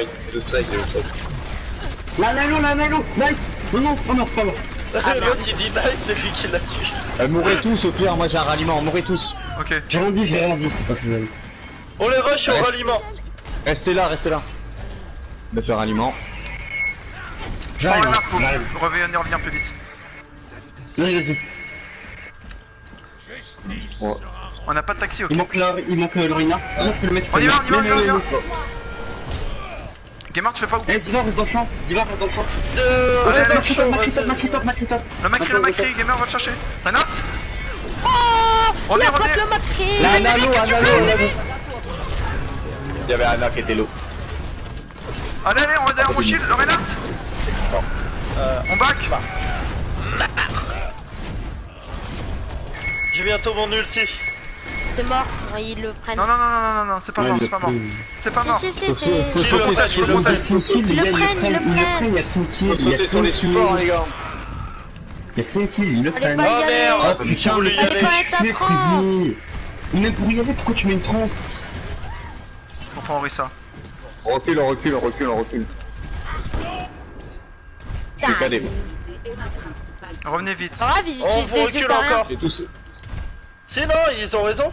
c'est le strike. La nylon, nice. Non, c'est pas mort. L'autre il dit nice, c'est lui qui l'a tué. Mourrez tous au pire, moi j'ai un ralliement, mourrez tous. Ok. J'ai rien dit. On les rush au ralliement. Restez là. On va faire ralliement. J'arrive. Reviens plus vite. Vas-y. On n'a pas de taxi, ok. Il manque le Reinhardt. On y va. Gamer, tu fais pas où? Eh, Diva reste dans le champ. Macri top. Le Macri, Gamer va te chercher. Reinhardt. Il a pop le Macri. Un halo. Il y avait Anna qui était low. Allez, on va derrière mon shield, le Reinhardt. On back. J'ai bientôt mon ulti. c'est mort, ils le prennent. Non, non, non, non, non, non, c'est pas mort, c'est pas mort. C'est pas mort. Si, c'est... Faut le prennent. Faut sauter sur les supports, les gars. Y'a que 5 kills, ils le prennent. Oh merde, putain, on lui allez pas être à France. Même pour y aller, pourquoi tu mets une transe? On prend Orisa. On recule, on recule, on recule, on recule. Je suis calé. Revenez vite. Grave, ils On utilisent vous des recule super rien. encore. Si non, ils ont raison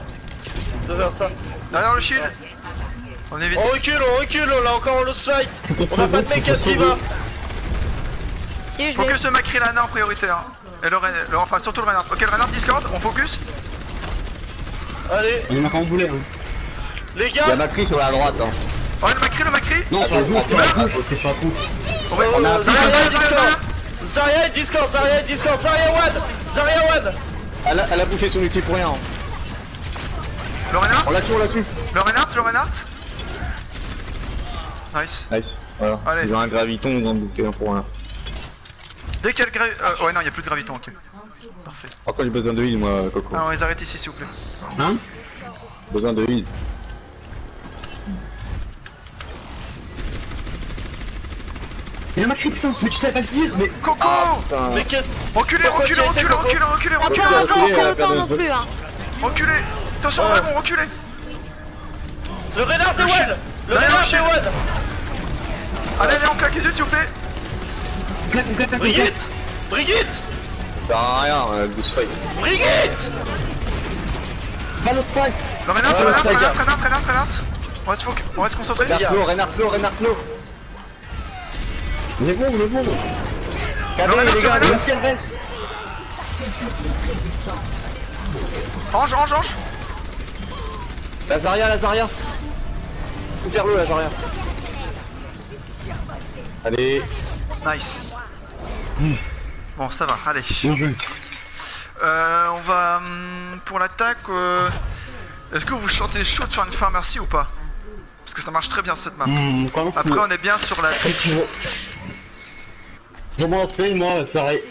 de faire ça. Derrière le shield. Revenez vite. On recule, on a encore un lost fight. On a pas de mec à diva. Si, je Focus le Macri Lana en priorité. Hein. Et enfin surtout le Reinhardt. Ok, le Reinhardt Discord, on focus. Allez, On est encore en boulet, hein. les Il y a gars. Macri sur la droite. Hein. Oh, le Macri. Non, sur la gauche, c'est sur la gauche. On a Zarya et Discord, Zarya one. Elle a bouffé son ulti pour rien. Le Reinhardt. On la tue. Le Reinhardt. Nice. Nice. Voilà. Allez. Ils ont un graviton, ils ont bouffé un pour rien. Dès qu'il y a le ouais, non, il n'y a plus de graviton, ok. Parfait. Encore j'ai besoin de heal, moi, Coco. Ah, on les arrête ici, s'il vous plaît. Hein? Besoin de heal. Y'a ma cri, putain, mais tu savais pas le dire, mais... Coco. Mais qu'est-ce... Reculez. On peut avancer autant non plus, hein. Reculez. Attention, dragon, reculez. Le Reinhardt est one. Le Reinhardt est one. Allez, on claque les yeux, s'il vous plaît. Brigitte. Ça sert à rien, le boost fight. Brigitte. Pas l'autre fight. Le Reinhardt. On reste concentré. Reinhardt low. On est bon. Cadrez, les gars, le ciel reste. Ange. La Zarya. Super low, la Zarya. Allez. Nice. Bon, ça va, allez. Bien joué. On va... pour l'attaque... Est-ce que vous chantez chaud de faire une pharmacie ou pas? Parce que ça marche très bien cette map. Après on est bien sur la... Je m'en fais, moi, pareil.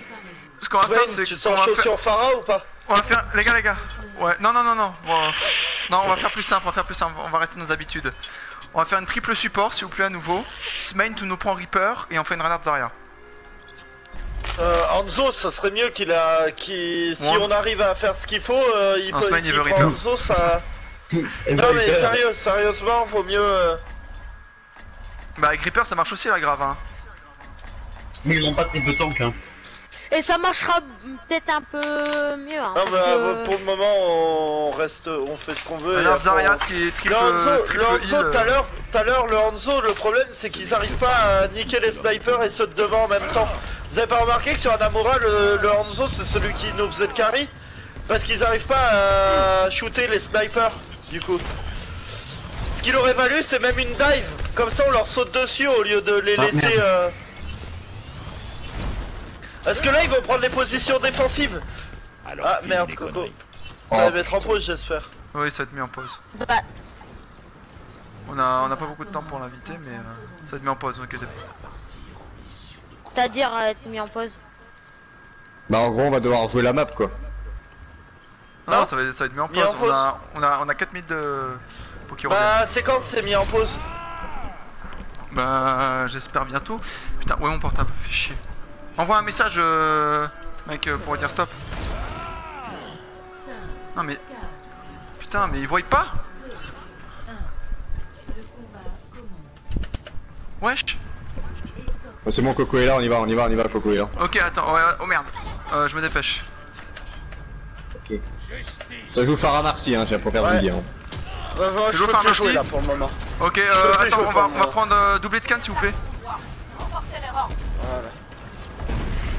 Ce qu'on va faire c'est... Tu te sens chaud sur Pharah ou pas? On va faire... Les gars. Ouais, non. Bon, non, on va faire plus simple, on va rester nos habitudes. On va faire une triple support s'il vous plaît à nouveau. Smain tout nous prend Reaper et on fait une Reinhardt Zarya. Anzo, ça serait mieux si on arrive à faire ce qu'il faut, il peut s'il prend Anzo, ça... Non mais sérieusement, vaut mieux... Bah avec Reaper ça marche aussi la grave hein. Mais ils ont pas de triple tank hein. Et ça marchera peut-être un peu mieux hein, non parce mais que... pour le moment on fait ce qu'on veut. Alors Zarya qui est triple le Hanzo tout à l'heure le Hanzo, le problème c'est qu'ils arrivent pas à niquer les snipers et ceux de devant en même temps. Vous avez pas remarqué que sur Anamura le Hanzo c'est celui qui nous faisait le carry? Parce qu'ils arrivent pas à shooter les snipers du coup. Ce qu'il aurait valu c'est même une dive, comme ça on leur saute dessus au lieu de les laisser... Parce que là ils vont prendre les positions défensives. Ah merde Coco. Ça va mettre en pause j'espère. Oui ça va être mis en pause. Bah. On a pas beaucoup de temps pour l'inviter mais ça va être mis en pause, ok. C'est-à-dire être mis en pause. Bah en gros on va devoir jouer la map quoi. Non, ça va être mis en pause, on a 4 minutes pour qu'il revienne. Bah c'est quand que c'est mis en pause? Bah j'espère bientôt. Putain, où est mon portable? Fais chier. Envoie un message mec pour dire stop. Non mais... Putain mais ils voient pas. Wesh. C'est bon Coco est là, on y va Coco est là. Ok attends, oh merde. Je me dépêche. Ok. Ça joue Pharah Marcy hein, pour faire du dire. Je joue Pharah Marcy là pour le moment. Ok attends, on va prendre doublé de scan s'il vous plaît. Voilà.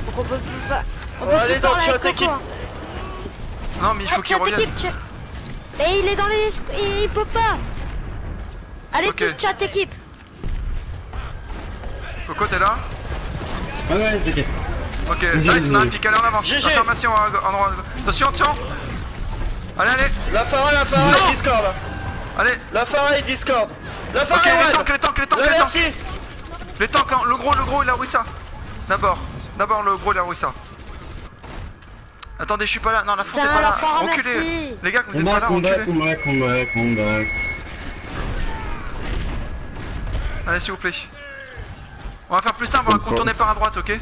Donc on peut pas... On va aller dans le chat équipe. Non mais il faut qu'il revienne. Mais il est dans les... il peut pas. Allez tous chat équipe. Coco t'es là? Ouais t'inquiète. Ok, là ils sont un pic, allez en avance. Information en droit. Attention. Allez. La Pharah et Discord là. Allez. La Pharah et Discord. La Pharah et les tanks. Les tanks, le gros il a Orisa. D'abord le gros il a Orisa. Attendez, je suis pas là. Non, la fonte est pas là. Reculez. Les gars, vous êtes pas là, reculez. Allez, s'il vous plaît. On va faire plus simple, on va contourner par à droite, ok?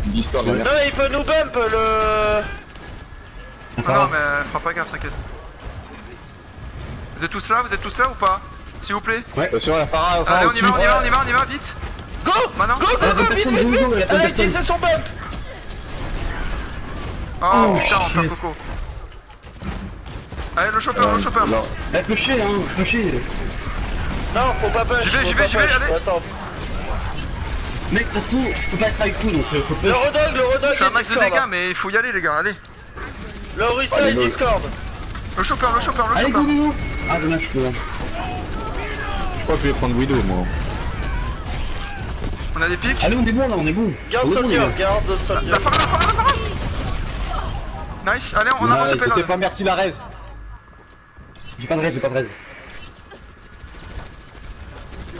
Discord, non, il peut nous bump le... Non, mais fera pas gaffe, t'inquiète. Vous êtes tous là ou pas? S'il vous plaît? Ouais, sur la para. Allez, on y va, vite. Go! Maintenant? Go, vite! Elle a utilisé son bump! Oh putain, on perd Coco. Allez, le chopper. Elle peut chier, hein, faut chier. Non, faut pas push. J'y vais, allez. Attends. Mec, de toute façon, je peux pas être avec vous donc faut push. Le redog, je suis un max de dégâts, mais il faut y aller, les gars, allez. Le Orisa et Discord. Le chopper. Allez, go. Ah, dommage, Je crois que je vais prendre Widow, moi. On a des pics. Allez, on est bon là, on est bon. Garde Soldier, garde Soldier. La para. Nice, allez, on avance au payload. C'est pas merci la res. J'ai pas de raise.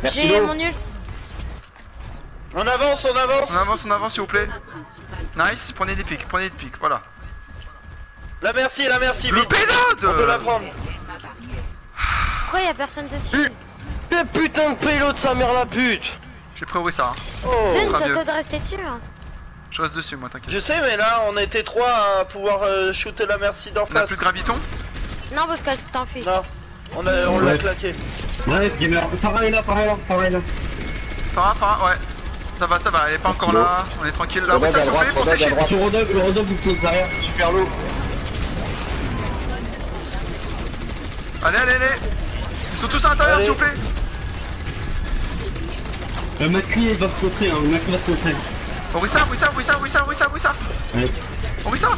Merci J'ai l'eau. mon ult. On avance. On avance s'il vous plaît. Nice, prenez des pics, voilà. La merci, Le vite. payload. On peut la prendre. Pourquoi y'a personne dessus? Le putain de payload, sa mère la pute. J'ai prévu ça. Oh. Zen, ça doit de rester dessus. Hein. Je reste dessus, moi, t'inquiète. Je sais, mais là, on était 3 à pouvoir shooter la merci d'en On a face. plus de graviton? Non, parce qu'elle s'est enfuie. Non, on l'a claqué. Ouais, gamer, pareil là. Farah, ouais. Ça va, elle est pas encore là. On est tranquille là. Rodog Ça à s'il vous droite, plaît, pour Rodog à sécher. droite. Sur le Rodog vous close derrière. Super low. Allez. Ils sont tous à l'intérieur, Allez. s'il vous plaît. Macri va se montrer, Macri va se montrer. Orisa. Ouais. Orisa.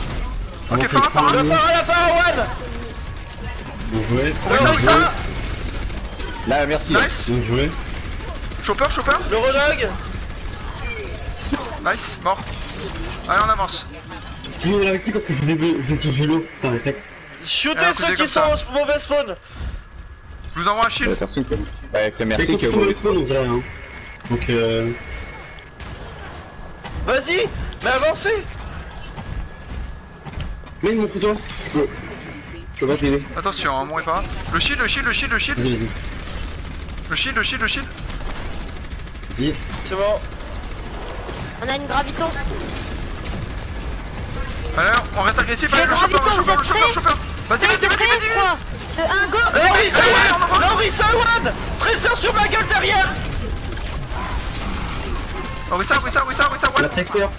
Ok, Avancez, Farah. La Farah, one. Bien joué. Orisa. Là, merci. Nice. Bien joué. Chopper. Le redog. Nice, mort. Allez, on avance. Sinon, on l'a acquis parce que je vous ai touché l'eau. Putain, réflexe. Shootez ceux qui sont au mauvais spawn. Je vous envoie un shield. Merci. Avec le merci que que vous vous. spawn, on dirait, hein. Donc, Vas-y, mais avancez. mets mon couteau. Je peux pas t'aider. Attention, hein, mourrez pas. Le shield. Vas-y. Le shield. Vas-y. C'est bon. On a une graviton. Allez, on reste agressif. Allez, le Gravito, chopper. vous êtes prêts? Vas-y. Quoi? De 1 go. Orisa one. Trésor sur ma gueule derrière. Orisa, La tracteur.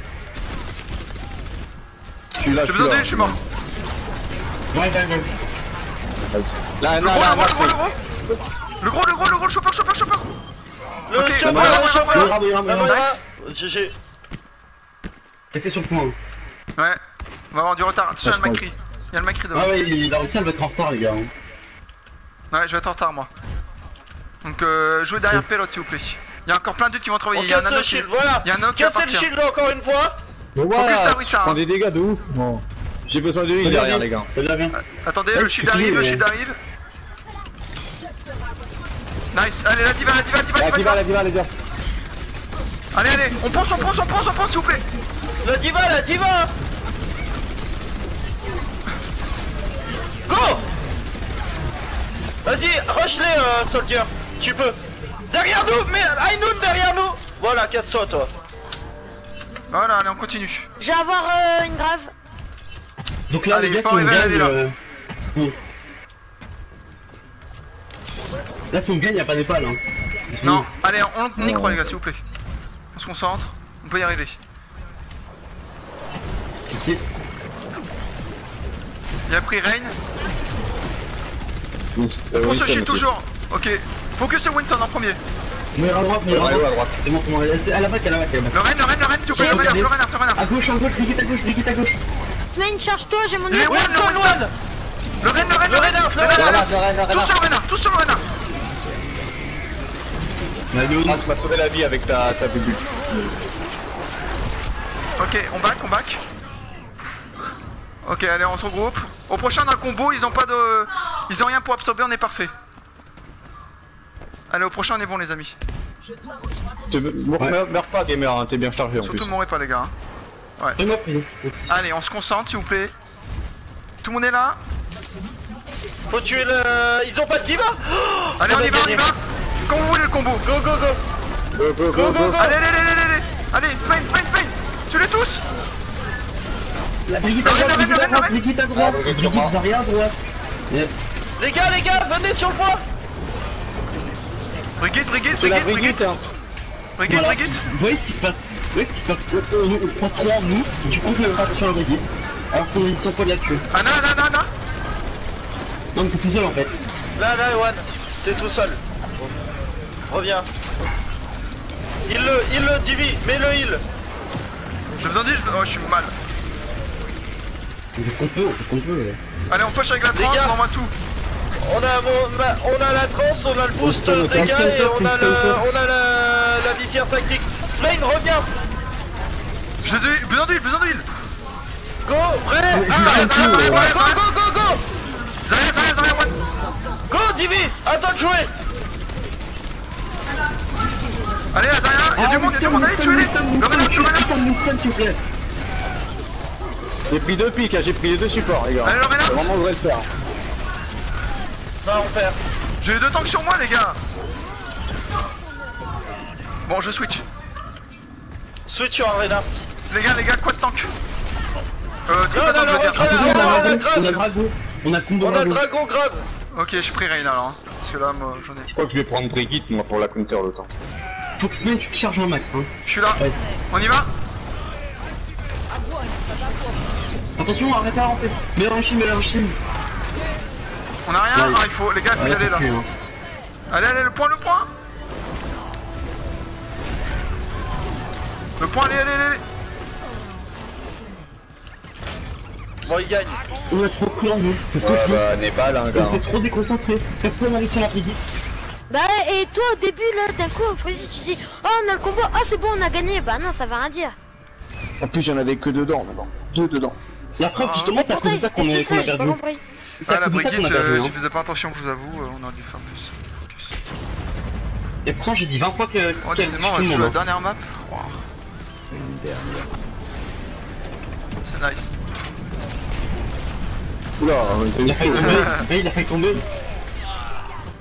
Je suis là, J'ai besoin d'aide, je suis mort. Ouais. Là, Le gros, chopper. Le Ok, chopper, voilà, le chopper. Il La Moira. Nice. GG. Restez sur le point. Ouais, on va avoir du retard. Attention, il y a le Macri. Il y a le Macri devant. Ah ouais, il a réussi à me mettre en retard, les gars. Ouais, je vais être en retard, moi. Donc, jouez derrière Pelot, s'il vous plaît. Il y a encore plein d'autres qui vont travailler. On Il y a un casse le anneau qui... shield, voilà. Il y a un anneau qui va Cassez le partir. shield encore une fois. Ouais, oui, ça. je prends des dégâts de ouf. Bon. J'ai besoin de heal derrière, les gars. Ça bien. Attendez, le shield arrive, Nice, allez, la diva. La diva, les gars. Allez, on pense, s'il vous plaît. La diva. Go. Vas-y, rush-les, Soldier. Tu peux. Derrière nous, mais Ainoun derrière nous. Voilà, casse-toi, toi. Voilà, allez, on continue. Je vais avoir une grave. Donc là, Allez, les gars, pas si on arriver, allez, là. gagne... Là, si on gagne, y'a pas d'épale, hein. Non, allez, on y croit, les gars, s'il vous plaît. On se concentre, on peut y arriver. Ici. Il a pris Rain. On se shield toujours. Ok, focus sur Winston en premier. Mourir à droite. C'est bon, c'est à la bac. Le Rain, s'il vous plaît, le renard. À gauche, brigitte à gauche. Smain, charge-toi, j'ai mon ult. Le Winston. Le renard. Tous sur le renard. Ah, tu m'as sauvé la vie avec ta bulle. Ok, on back. Ok, allez, on se regroupe. Au prochain, dans le combo, ils ont rien pour absorber, on est parfait. Allez, au prochain, on est bon, les amis. Meurs pas, gamer, hein, t'es bien chargé en plus. Surtout, mourrez pas, les gars. Ouais. Allez, on se concentre s'il vous plaît. Tout le monde est là. Faut tuer le... Ils ont pas de diva. Allez, on y va, on y va. Quand vous voulez le combo. Go, go, go. Go, go, go, go. Allez, allez, allez, allez, allez. Allez, Smain, Smain, Smain. Tuez-les tous. La Brigitte à droite, Brigitte à droite, Brigitte Zarya à droite. Les gars, venez sur le point. Brigitte, Brigitte, Brigitte, Brigitte. Brigitte, Brigitte. Vous voyez ce qui se passe? Vous voyez ce qui se passe? On prend 3 en nous, du coup je vais pas sur la Brigitte. Alors qu'ils sont pas de la tuer. Anna, Anna, Anna. Non mais t'es tout seul en fait. Là, Ewan, t'es tout seul. Reviens. Il le, Divi, mets le heal. J'ai besoin d'heal, oh je suis mal. Qu'est-ce qu'on peut, Allez, on push avec la tranche, on voit tout. On a la transe, on a le boost dégâts et on a la visière tactique. Smain, reviens. J'ai besoin d'huile, Go, prêt. Go. Zarya, one. Go, Divi, à toi de jouer. Allez, Zarya, y'a du monde, allez, tuez-les. Le Renard. J'ai pris 2 pics, j'ai pris les 2 supports, les gars. Allez, le Renard. Vraiment, on devrait le faire. Non, on perd. J'ai les 2 tanks sur moi, les gars. Bon, je switch. Switch sur un Renard. Les gars, quoi de tank? On a le dragon grave. Ok, je prie Reina alors, parce que là, moi, j'en ai. Je crois que je vais prendre Brigitte, moi, pour la counter le temps. Faut que Smain, tu te charges un max, hein. Je suis là, ouais. On y va. Attention, arrête à rentrer. Mets un chine. On a rien, ouais. Ah, il faut, les gars, il faut y aller là. Hein. Allez, le point. Le point, allez. Bon, il gagne. On a trop cru en nous. Ouais, n'est pas là, gars. On s'est trop déconcentré. Personne n'arrive sur la Brigitte. Bah, et toi au début là, d'un coup, Frizzy, tu dis oh, on a le combo, ah c'est bon, on a gagné. Bah non, ça veut rien dire. En plus, j'en avais que dedans. 2 dedans. La preuve, justement, c'est à cause de ça qu'on a perdu. Ah, la Brigitte, je faisais pas attention, je vous avoue, on aurait dû faire plus. Focus. Et pourtant, j'ai dit 20 fois que. Oh, décidément, on va jouer la dernière map. Wow. C'est nice. Oula, il a failli tomber. Il a failli tomber.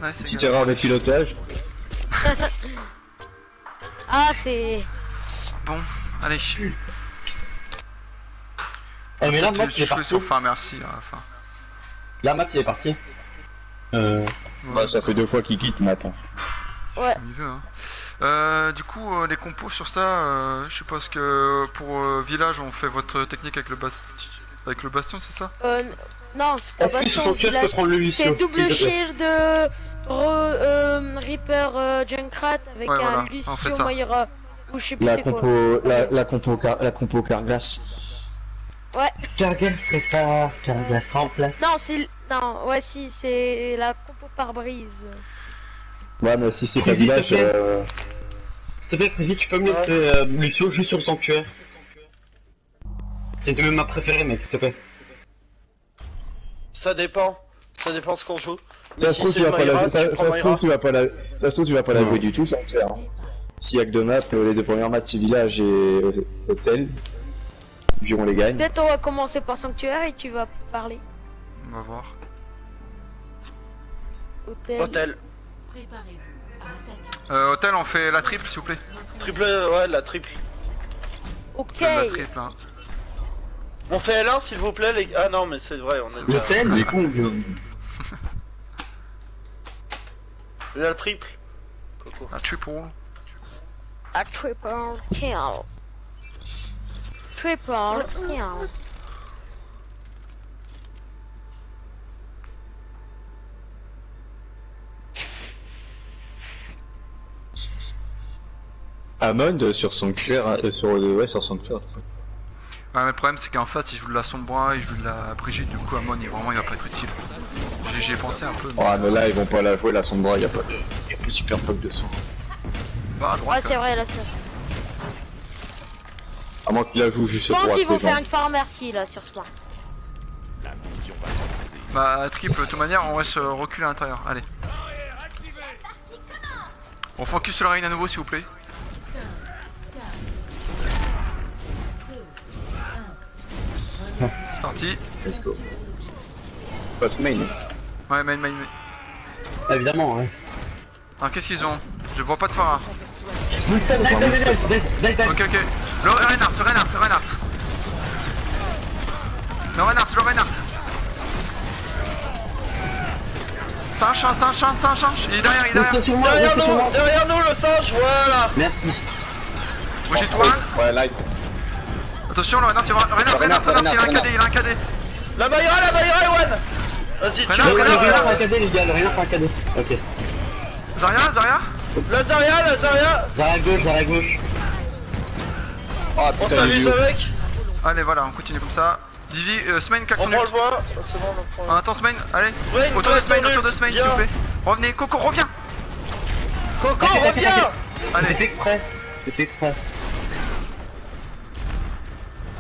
Nice, petite erreur de pilotage. Ah, c'est. Bon, allez. Eh, mais là, Max, il est parti. Enfin, merci à la fin. Là, Max, il est parti. Bah, ça fait 2 fois qu'il quitte, Matt. Ouais. Il veut, hein. Du coup, les compos sur ça, je suppose que pour village, on fait votre technique avec le bastion, c'est ça? Non, c'est pas bastion. C'est double shield, Reaper, Junkrat avec ouais, voilà. un Lucio Moira ou je sais plus c'est quoi. La compo Carglass. Ouais. Carglass prépare, Carglass remplace. Non, c'est. Non, ouais, si, c'est la compo par brise. Ouais, mais si c'est pas village. S'il te plaît, Frizzy, tu peux me laisser Lucio juste sur le sanctuaire. C'est même ma préférée, mec, s'il te plaît. Ça dépend ce qu'on joue. Ça se trouve, tu vas pas la jouer. Ça se trouve, tu vas pas la jouer du tout, sanctuaire. S'il y a que 2 maps, les 2 premières maps c'est village et hôtel. Puis on les gagne. Peut-être on va commencer par sanctuaire et tu vas parler. On va voir. Hôtel. Hôtel, on fait la triple s'il vous plaît. Triple, ouais, la triple. Ok. La triple, hein. On fait L1 s'il vous plaît les gars. Ah non mais c'est vrai, on est déjà... L'hôtel, les cons. La triple. La triple. A triple kill. Triple kill. Amon sur Sanctuaire, sur Sanctuaire. Ouais, mais le problème c'est qu'en face il joue de la Sombra, il joue de la Brigitte, du coup Amon il va pas être utile. J'y ai pensé un peu. Mais... Ouais, mais là ils vont pas la jouer la Sombra, y'a pas de super poke de son. Bah à droite. Ouais, c'est vrai, la science. À moins qu'il la joue juste droite. Je pense qu'ils vont faire une pharmacie là sur ce point. Bah triple, de toute manière on reste reculer à l'intérieur, allez. On focus sur la reine à nouveau s'il vous plaît. C'est parti. Let's go. Passe main. Ouais, main. Évidemment, ouais. Alors qu'est-ce qu'ils ont? Je vois pas de Pharah. Ok. Le Reinhardt. C'est un change. Il est derrière. Derrière nous le singe, voilà. Merci. Moi j'ai toi. Ouais, nice. Attention, le Reinhardt, il a un KD. La Mayra, Ewan. Vas-y, tu Reinhardt, veux Le Reinhardt fait un KD, les gars, le Reinhardt fait un KD. Ok. Zarya. La Zarya. Zarya à gauche. Oh, On s'amuse avec. Allez, voilà, on continue comme ça. Divi, Smain, On prend le bois. C'est bon, on prend. Attends, Smain, allez. Smain, Autour de Smain, s'il vous plaît. Revenez, Coco, reviens. Coco, reviens. Allez. C'était exprès.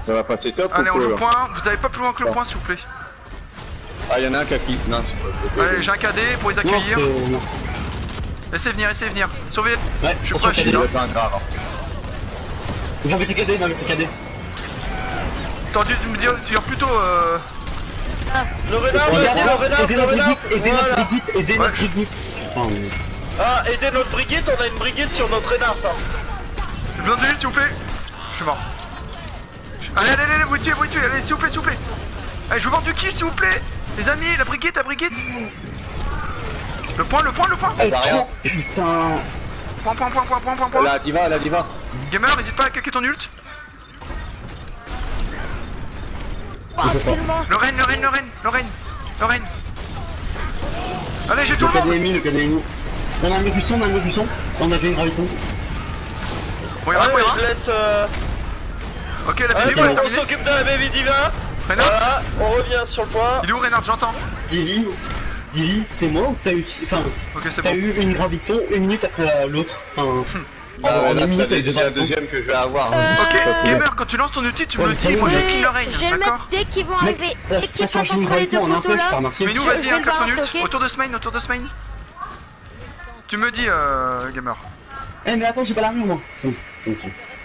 Ça va passer top. Allez, on Coco, joue là. point. Vous avez pas plus loin que le point, s'il vous plaît. Ah, y'en a un qui a quitté. Non, Allez, j'ai un KD pour les accueillir. Laissez venir. Surveillez. Ouais, Je suis prêt, je suis là. pas un grave. J'en vais TKD, T'aurais dû me dire plutôt Le Renard, vas-y, le Renard. Aidez notre Brigitte. Ah, aider notre Brigitte, on a une Brigitte sur notre Renard, ça. J'ai besoin de l'huile, s'il vous plaît. Je suis mort. Allez, vous tuez, allez, s'il vous plaît. Allez, je veux voir du kill, s'il vous plaît. Les amis, la Brigitte. Le point. Zarya. Putain. Point. La diva. Gamer, n'hésite pas à cliquer ton ult. Le Reine. Allez, j'ai tout le monde. Le KDMI. On a un buisson. On a déjà une graviton. Moira. Je laisse. Ok, la Allez, baby est on terminée. s'occupe de la baby diva. Reinhardt. Voilà, on revient sur le point. Il est où Reinhardt? J'entends. Divi, c'est moi ou t'as eu. Enfin, Ok, c'est t'as bon. eu une graviton 1 minute après l'autre. Enfin. Ah, ouais, en là, une minute avec deux c'est la gravitons. deuxième que je vais avoir. Ok, Gamer, quand tu lances ton outil, tu me le dis. Moi, je kill le Reine. Je vais le mettre D'accord. dès qu'ils vont arriver. Dès qu'ils T'as passent changé une entre les deux graviton en un poteaux peu, là. t'as remarqué. Mais nous, Je vas-y, vais un le clap ton balancer, ult. ok. Autour de Smain. Tu me dis, Gamer. Eh mais attends, j'ai pas l'armure moi. C'est bon.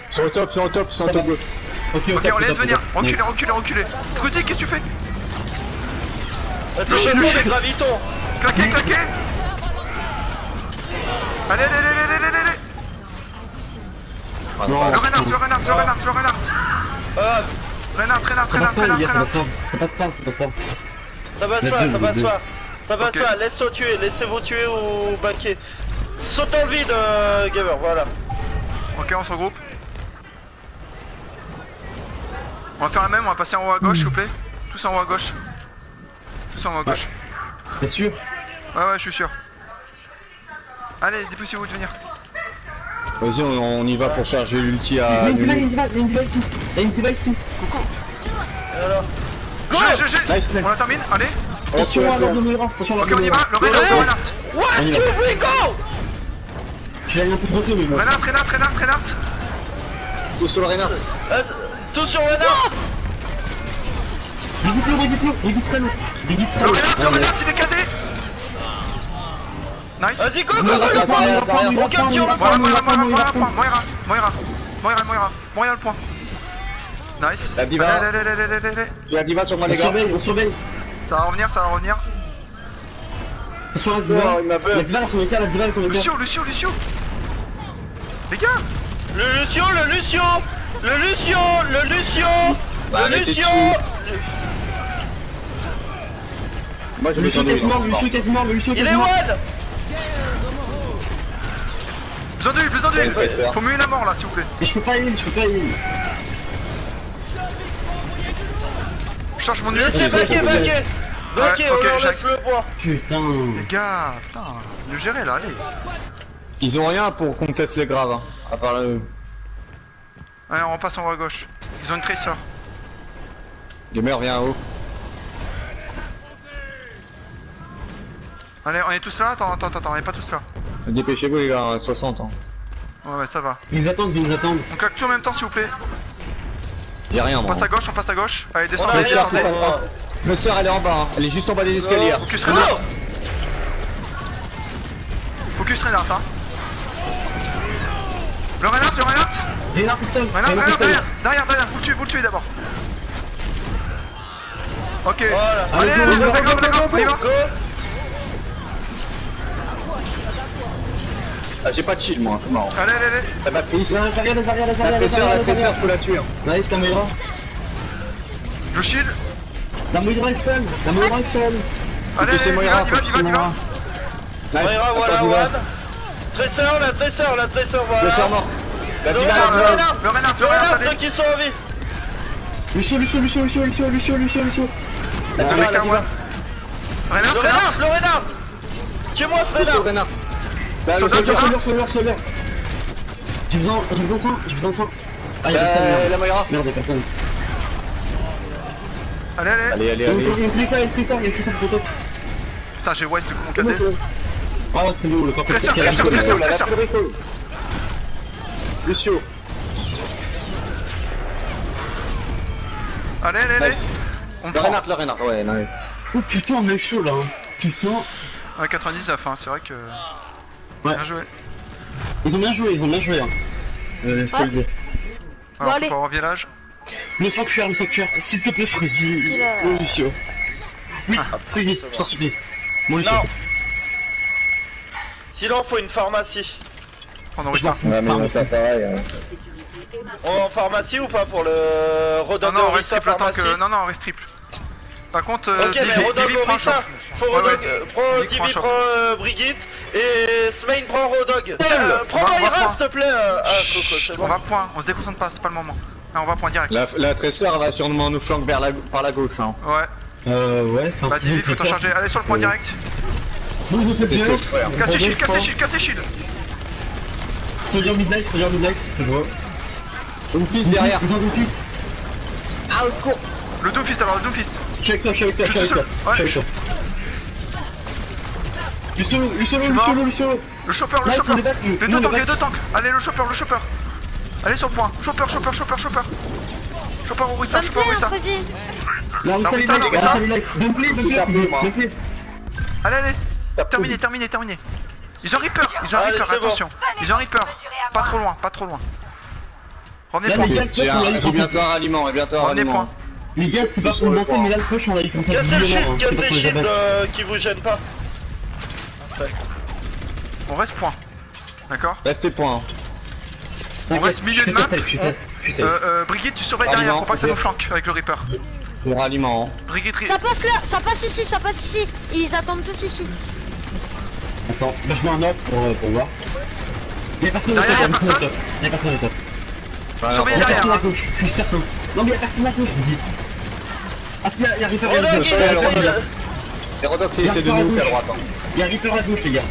Sur le top gauche. Ok, Ok, on laisse venir. Reculez. Fruity, qu'est-ce que tu fais? Touchez-nous les gravitons. Claquez. Allez. Non, Le Reinhardt. Reinhardt. Ça passe pas. Ça passe pas, laissez-vous tuer ou baquer. Saute dans le vide, Gamer, voilà. Ok, on se regroupe. On va faire la même, on va passer en haut à gauche, s'il vous plaît. Tous en haut à gauche. T'es sûr? Ouais, je suis sûr. Allez, dépoussez-vous de venir. Vas-y, on y va pour charger l'ulti à. Il y a une diva ici. Coucou. Alors. GG. Nice. On la termine, allez. Attention à l'ordre de Moira. Ok, on y va. Le Reinhardt. What? We go? Je l'ai un peu trop tôt, mais bon. Reinhardt. Tout sur le Renard. Tout sur Renard. Brigitte très lourd. Le Reinhardt, il est cadé. Nice. Vas-y, go, le point. On capture le point. Moira le point. Nice. La diva. Allez. Tu as diva sur moi, les gars. On surveille. Ça va revenir. Attention la diva. La diva elle sont les gars. Lucio. Les gars. Le Lucio. Moi, je Le vais Lucio quasiment. Il est one. Besoin d'huile. Faut muer la mort là, s'il vous plaît. Mais je peux pas heal. Je charge mon huile. Laissez baquer, on leur laisse le bois. Putain. Les gars, putain, le gérer là, allez. Ils ont rien pour qu'on teste les graves, hein. À part le. Allez, on passe en haut à gauche. Ils ont une tracer. Gamer, viens en haut. Allez, on est tous là. Attends, on est pas tous là. Dépêchez-vous, les gars, 60 ans. Ouais, ça va. Ils nous attendent. On claque tout en même temps, s'il vous plaît. J'ai rien, On moi. passe à gauche. Allez, On a rien, descendez. Ma soeur, elle est en bas, hein. Elle est juste en bas des escaliers. Focus Reinhardt. Focus Reinhardt, hein. Le Reinhardt. Reinhardt tout seul. Reinhardt, derrière. Vous le tuez d'abord. Ok. Voilà. Allez, allez, on y va. Ah, j'ai pas de shield moi, c'est marrant. Allez, allez, allez. La matrice. La tresseur, faut la tuer. Nice, la Moira. Je shield. La Moira est seule. Allez, allez, y va. Moira, voilà, one. Tresseur, la tresseur, voilà. Tresseur mort. La Le renard, ceux qui sont en vie. Lucio. Le mec à one. Le renard. Tuez-moi ce renard. Là, le soldat. J'ai besoin de sang. Ah, y'a La Moira. Merde, y'a personne. Allez. Il y a une tresseur pour toi. Putain, j'ai waste du coup mon cadet. Ah, c'est nous, le temps que Tresseur. Lucio. Allez. On prend. Le renard, ouais, nice. Oh putain, on est chaud là. Putain. Ouais, 99, hein, c'est vrai que. Ouais. Bien joué. Ils ont bien joué. Hein. Je te le dis. Alors, allez. faut pas avoir village. Le sanctuaire. S'il te plaît, Frézy. Oh, Lucio. Oui, Frézy, je t'en supplie. Mon Lucio. Non. Sinon, faut une pharmacie. On envoie ça. Ouais, mais ça pareil. On est en pharmacie ou pas pour le Rodog Non, on reste Orisa triple autant pharmacie? que. Non, on reste triple. Par contre, Ok, mais Rodog Divi prend un Orisa, choc. faut Ouais, Rodog, ouais. prends Divi Divi, prend prends Brigitte, et Smain prend Rodog. Prends on va Moira point. s'il te plaît. Ah, Coco, c'est On bon. va point, on se déconcentre pas, c'est pas le moment. Là, on va point direct. La tresseur va sûrement nous flanquer par la gauche. Hein. Ouais. Ouais, c'est un Bah, Divi, faut t'en charger. Allez sur le point direct. C'est C'est ce que je fais. Cassez shield. Soldier midnight, je vois. Une piste derrière. Ah, au secours. Le Doomfist alors, le Doomfist. Je suis avec toi. Ouais. Lucio. Le chopper. Les deux tanks. Allez, le chopper. Allez sur le point. Chopper. Chopper Orisa. Ça me plaît, Frézy. Allez. Terminé. Ils ont Reaper, Allez, c'est bon. attention. Ils ont Reaper. Pas trop loin. Revenez point. J'ai bientôt un ralliement. Revenez point. Les gars, c'est pas pour monter, mais là le push on va y commencer à Cassez le shield, hein, cassez le shield qui vous gêne pas. On reste point. D'accord. Restez point. On reste milieu de map. Je sais. Brigitte, tu surveilles derrière pour pas que ça nous flanque avec le Reaper. Le ralliement. Brigitte, Ça passe là, ça passe ici. Ils attendent tous ici. Attends, bah je mets un ordre pour voir. Y'a personne au top. surveillez Y'a personne derrière. à gauche, je suis certain. Non mais y'a personne à gauche, je dis. Ah si, y'a Reaper à Rodog, gauche. Et Rodog qui essaie de nous à droite. Y'a Reaper à gauche les gars.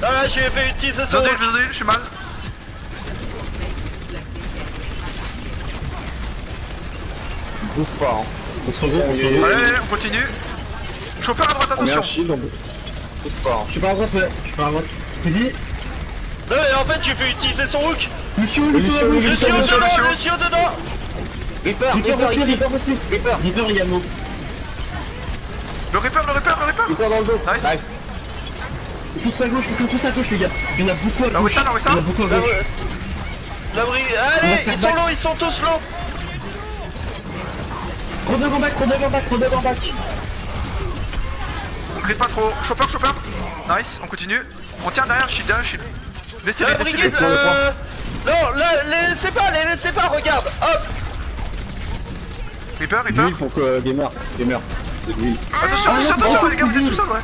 Ah, j'ai fait utiliser son Zodil, je suis mal. Bouge pas. On se revoit. Allez, on continue. Chopper à droite, On met un attention. shield, on bouge pas. Je suis pas à droite, ouais. Vas-y. Non mais en fait j'ai fait utiliser son hook. Lucio dedans. Reaper ici. Reaper également. Le Reaper. Reaper dans le dos. Nice. Ils sont tous à gauche les gars. Il y en a beaucoup à Là où gauche. ça Il y en a beaucoup à gauche. Allez, ils sont low, ils sont tous low. Rodog en back. On crie pas trop. Chopper. Nice, on continue. On tient derrière le shield. Laissez-les. Brigitte, non, les laissez pas, regarde. Hop. Reaper. D'huile pour que Gamer. Attention, les gars, vous êtes tout seuls, ouais.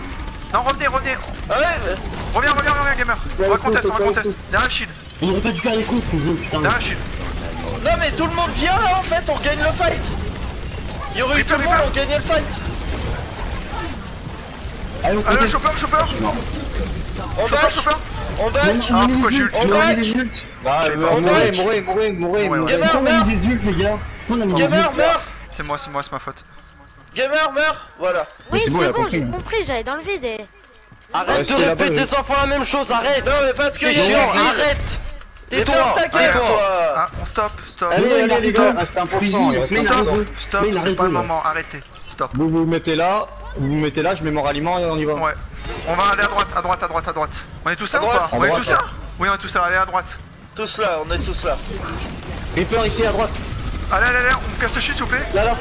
Non, revenez. Ah ouais, Reviens, Gamer. On va contest. Derrière le shield. On aurait pas dû faire les coups, putain. Derrière le shield. non mais tout le monde vient là en fait, on gagne le fight. Il y aurait eu tout le monde, on gagnait le fight. Allez, on Allez, chopper. On back. Ah, pourquoi j'ai eu On back. Mourez. Gamer meurt. des ults les gars. Gamer meurt. C'est moi, c'est ma faute. Gamer meurt. Voilà. Oui, c'est bon, c'est il a bon, compris. j'ai compris, j'allais dans le vide et... Arrête de répéter 100 fois la même chose, arrête. Non mais parce que C'est chiant, arrête. Tais-toi, toi. Ah, on stop. Allez les gars, reste 1%. Stop, c'est pas le moment, arrêtez. Stop. Vous vous mettez là, je mets mon ralliement et on y va. Ouais. On va aller à droite. On est tous là ou droite, pas? à On est droite, tous là? Oui, on est tous là, allez à droite. Tous là, on est tous là. Reaper ici à droite. Allez, on casse le shit s'il vous plaît. Là.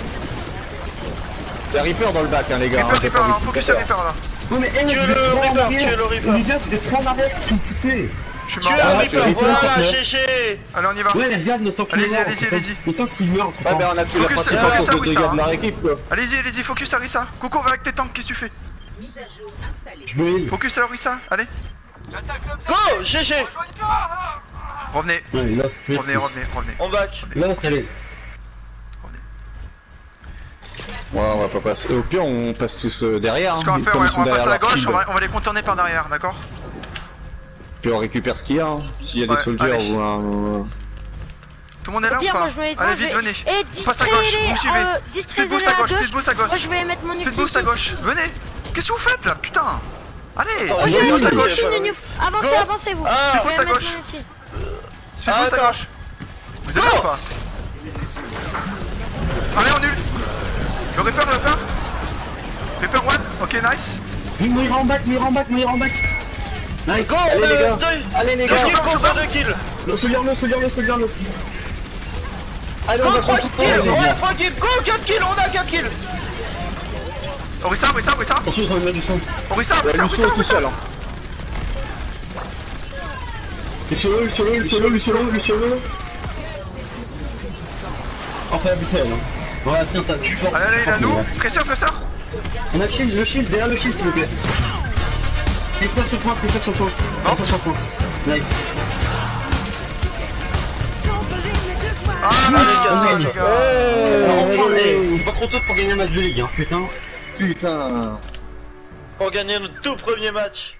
Y'a Reaper dans le bac, hein, les gars. Reaper, hein, focus sur Reaper là. Non mais tuez le Reaper. Les gars, vous êtes trop en arrière, vous me foutez. Je suis mort. Tuez le Reaper, voilà, GG. Allez, on y va. Ouais, mais regarde, le temps qu'il meurt. Allez-y. Le temps qu'il meurt. Ouais, mais on a tué la principale source de dégâts de leur équipe, quoi. Allez-y, focus à Rissa. Coco, va avec tes tanks, qu'est-ce que tu fais? Je me heal. Focus à Rissa, allez. Go, GG. Revenez. Revenez. On back. Lost, allez. Ouais, on va pas passer. Au pire, on passe tous derrière. Ce qu'on va faire, on va passer à la gauche, on va les contourner par derrière, d'accord? Puis on récupère ce qu'il y a, hein. S'il y a des soldiers ou un. Tout le monde est là ou pas? Allez, vite, venez. Et distraisez-les, Speedboost à gauche. Moi je vais mettre mon ulti. Speedboost à gauche, venez. Qu'est-ce que vous faites là, putain? Allez. Avancez vous. Speedboost à gauche. Speedboost à gauche. Vous êtes là ou pas? Allez, on nul. Le Reaper. Reaper one, ok, nice. Mourir en back. Nice. Go, allez les gars. Je prends 2 kills. Le. Allez, on va 3 kills, on a 3 kills. Go, 4 kills, on a 4 kills. Orissa. Attention, ça va mettre du sang. Orissa. tout seul, hein. Le solo. Enfin, butel, hein. Voilà, tiens, tu fort. Allez, il a nous. Presseur. On a le shield, derrière le shield, s'il vous plaît. Presseur sur point. Nice. Ah, les gars. C'est pas trop tôt pour gagner un match de ligue, hein, putain. Pour gagner notre tout premier match.